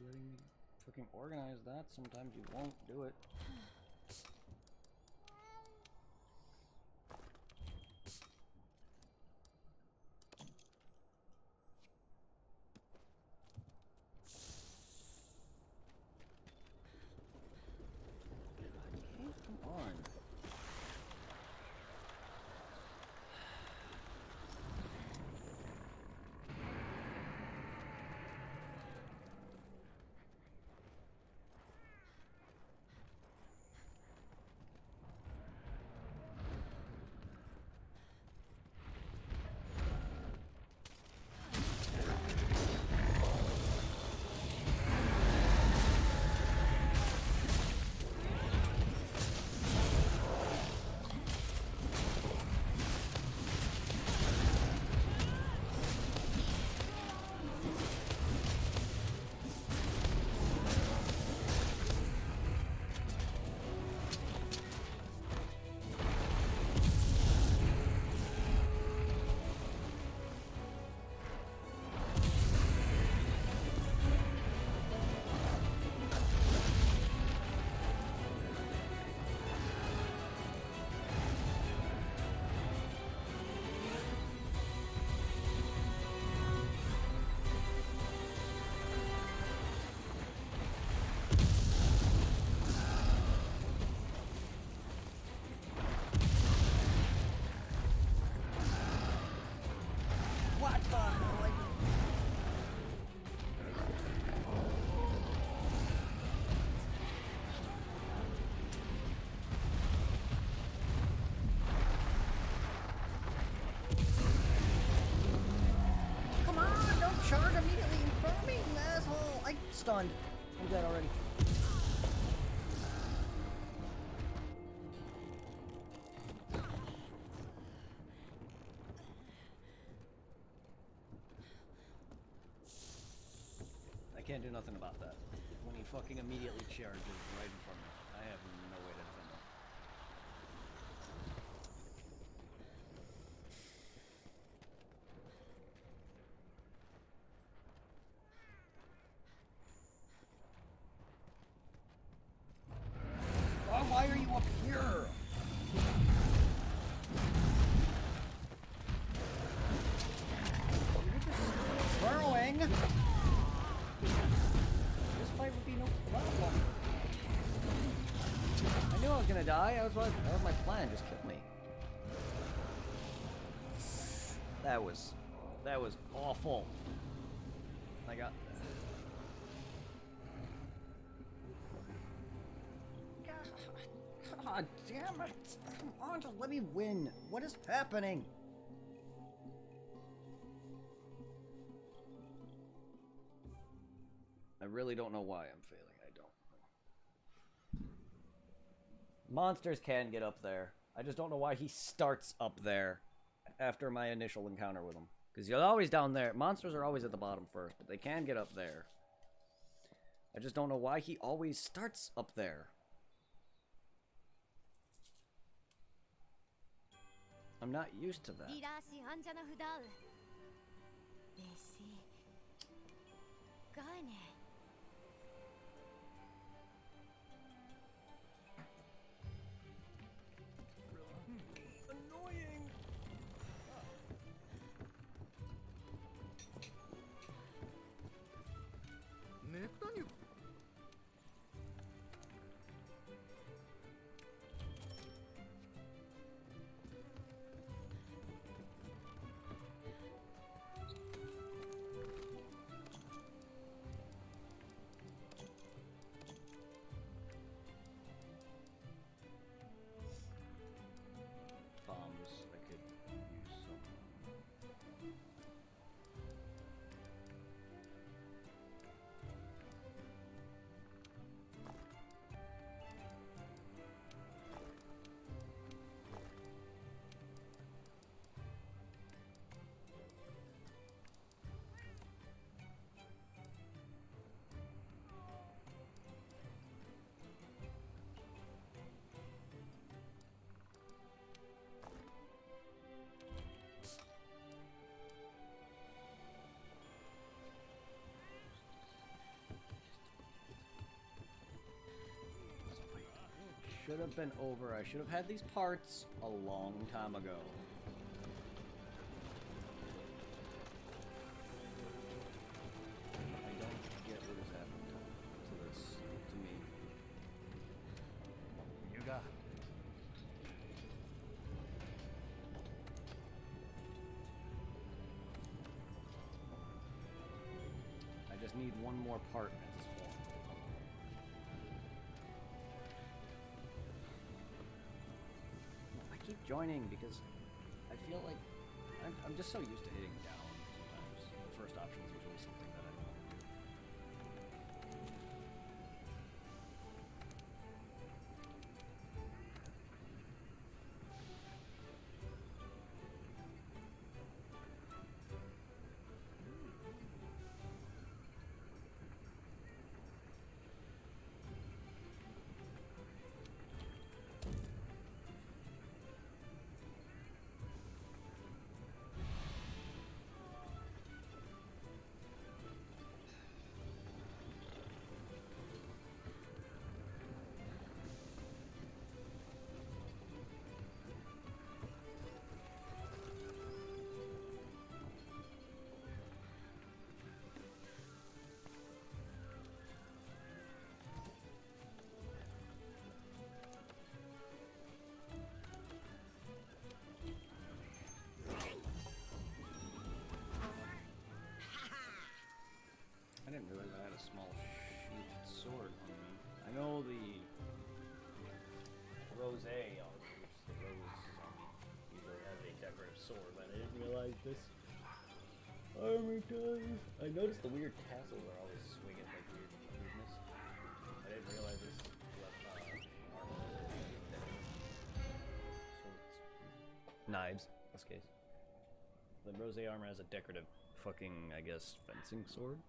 Letting me freaking organize that. Sometimes you won't do it. Okay, come on. Charge immediately in front of me, you asshole! I'm stunned. I'm dead already. I can't do nothing about that. When he fucking immediately charges right in front of me. I have no way to defend him. Oh, why are you up here? You're just burrowing. This fight would be no problem. I knew I was gonna die. That was my plan. Just kill me. That was awful. I got. God damn it! Come on, just let me win. What is happening? I really don't know why I'm failing. I don't know. Monsters can get up there. I just don't know why he starts up there after my initial encounter with him. Because you're always down there. Monsters are always at the bottom first, but they can get up there. I just don't know why he always starts up there. I'm not used to that. Annoying. should have been over. I should have had these parts a long time ago. I don't get what has happened to this, to me. You got. I just need one more part at this point. I keep joining because I feel like I'm just so used to hitting down sometimes. The first option is usually something that I want to do. I didn't realize I had a small sheathed sword on me. I know the rose armor, which is the rose zombie, usually has a decorative sword, but I didn't realize this armor does. I noticed the weird tassels are always swinging like weirdness. I didn't realize this armor was swords. Knives, in this case. The rose armor has a decorative fucking, I guess, fencing sword.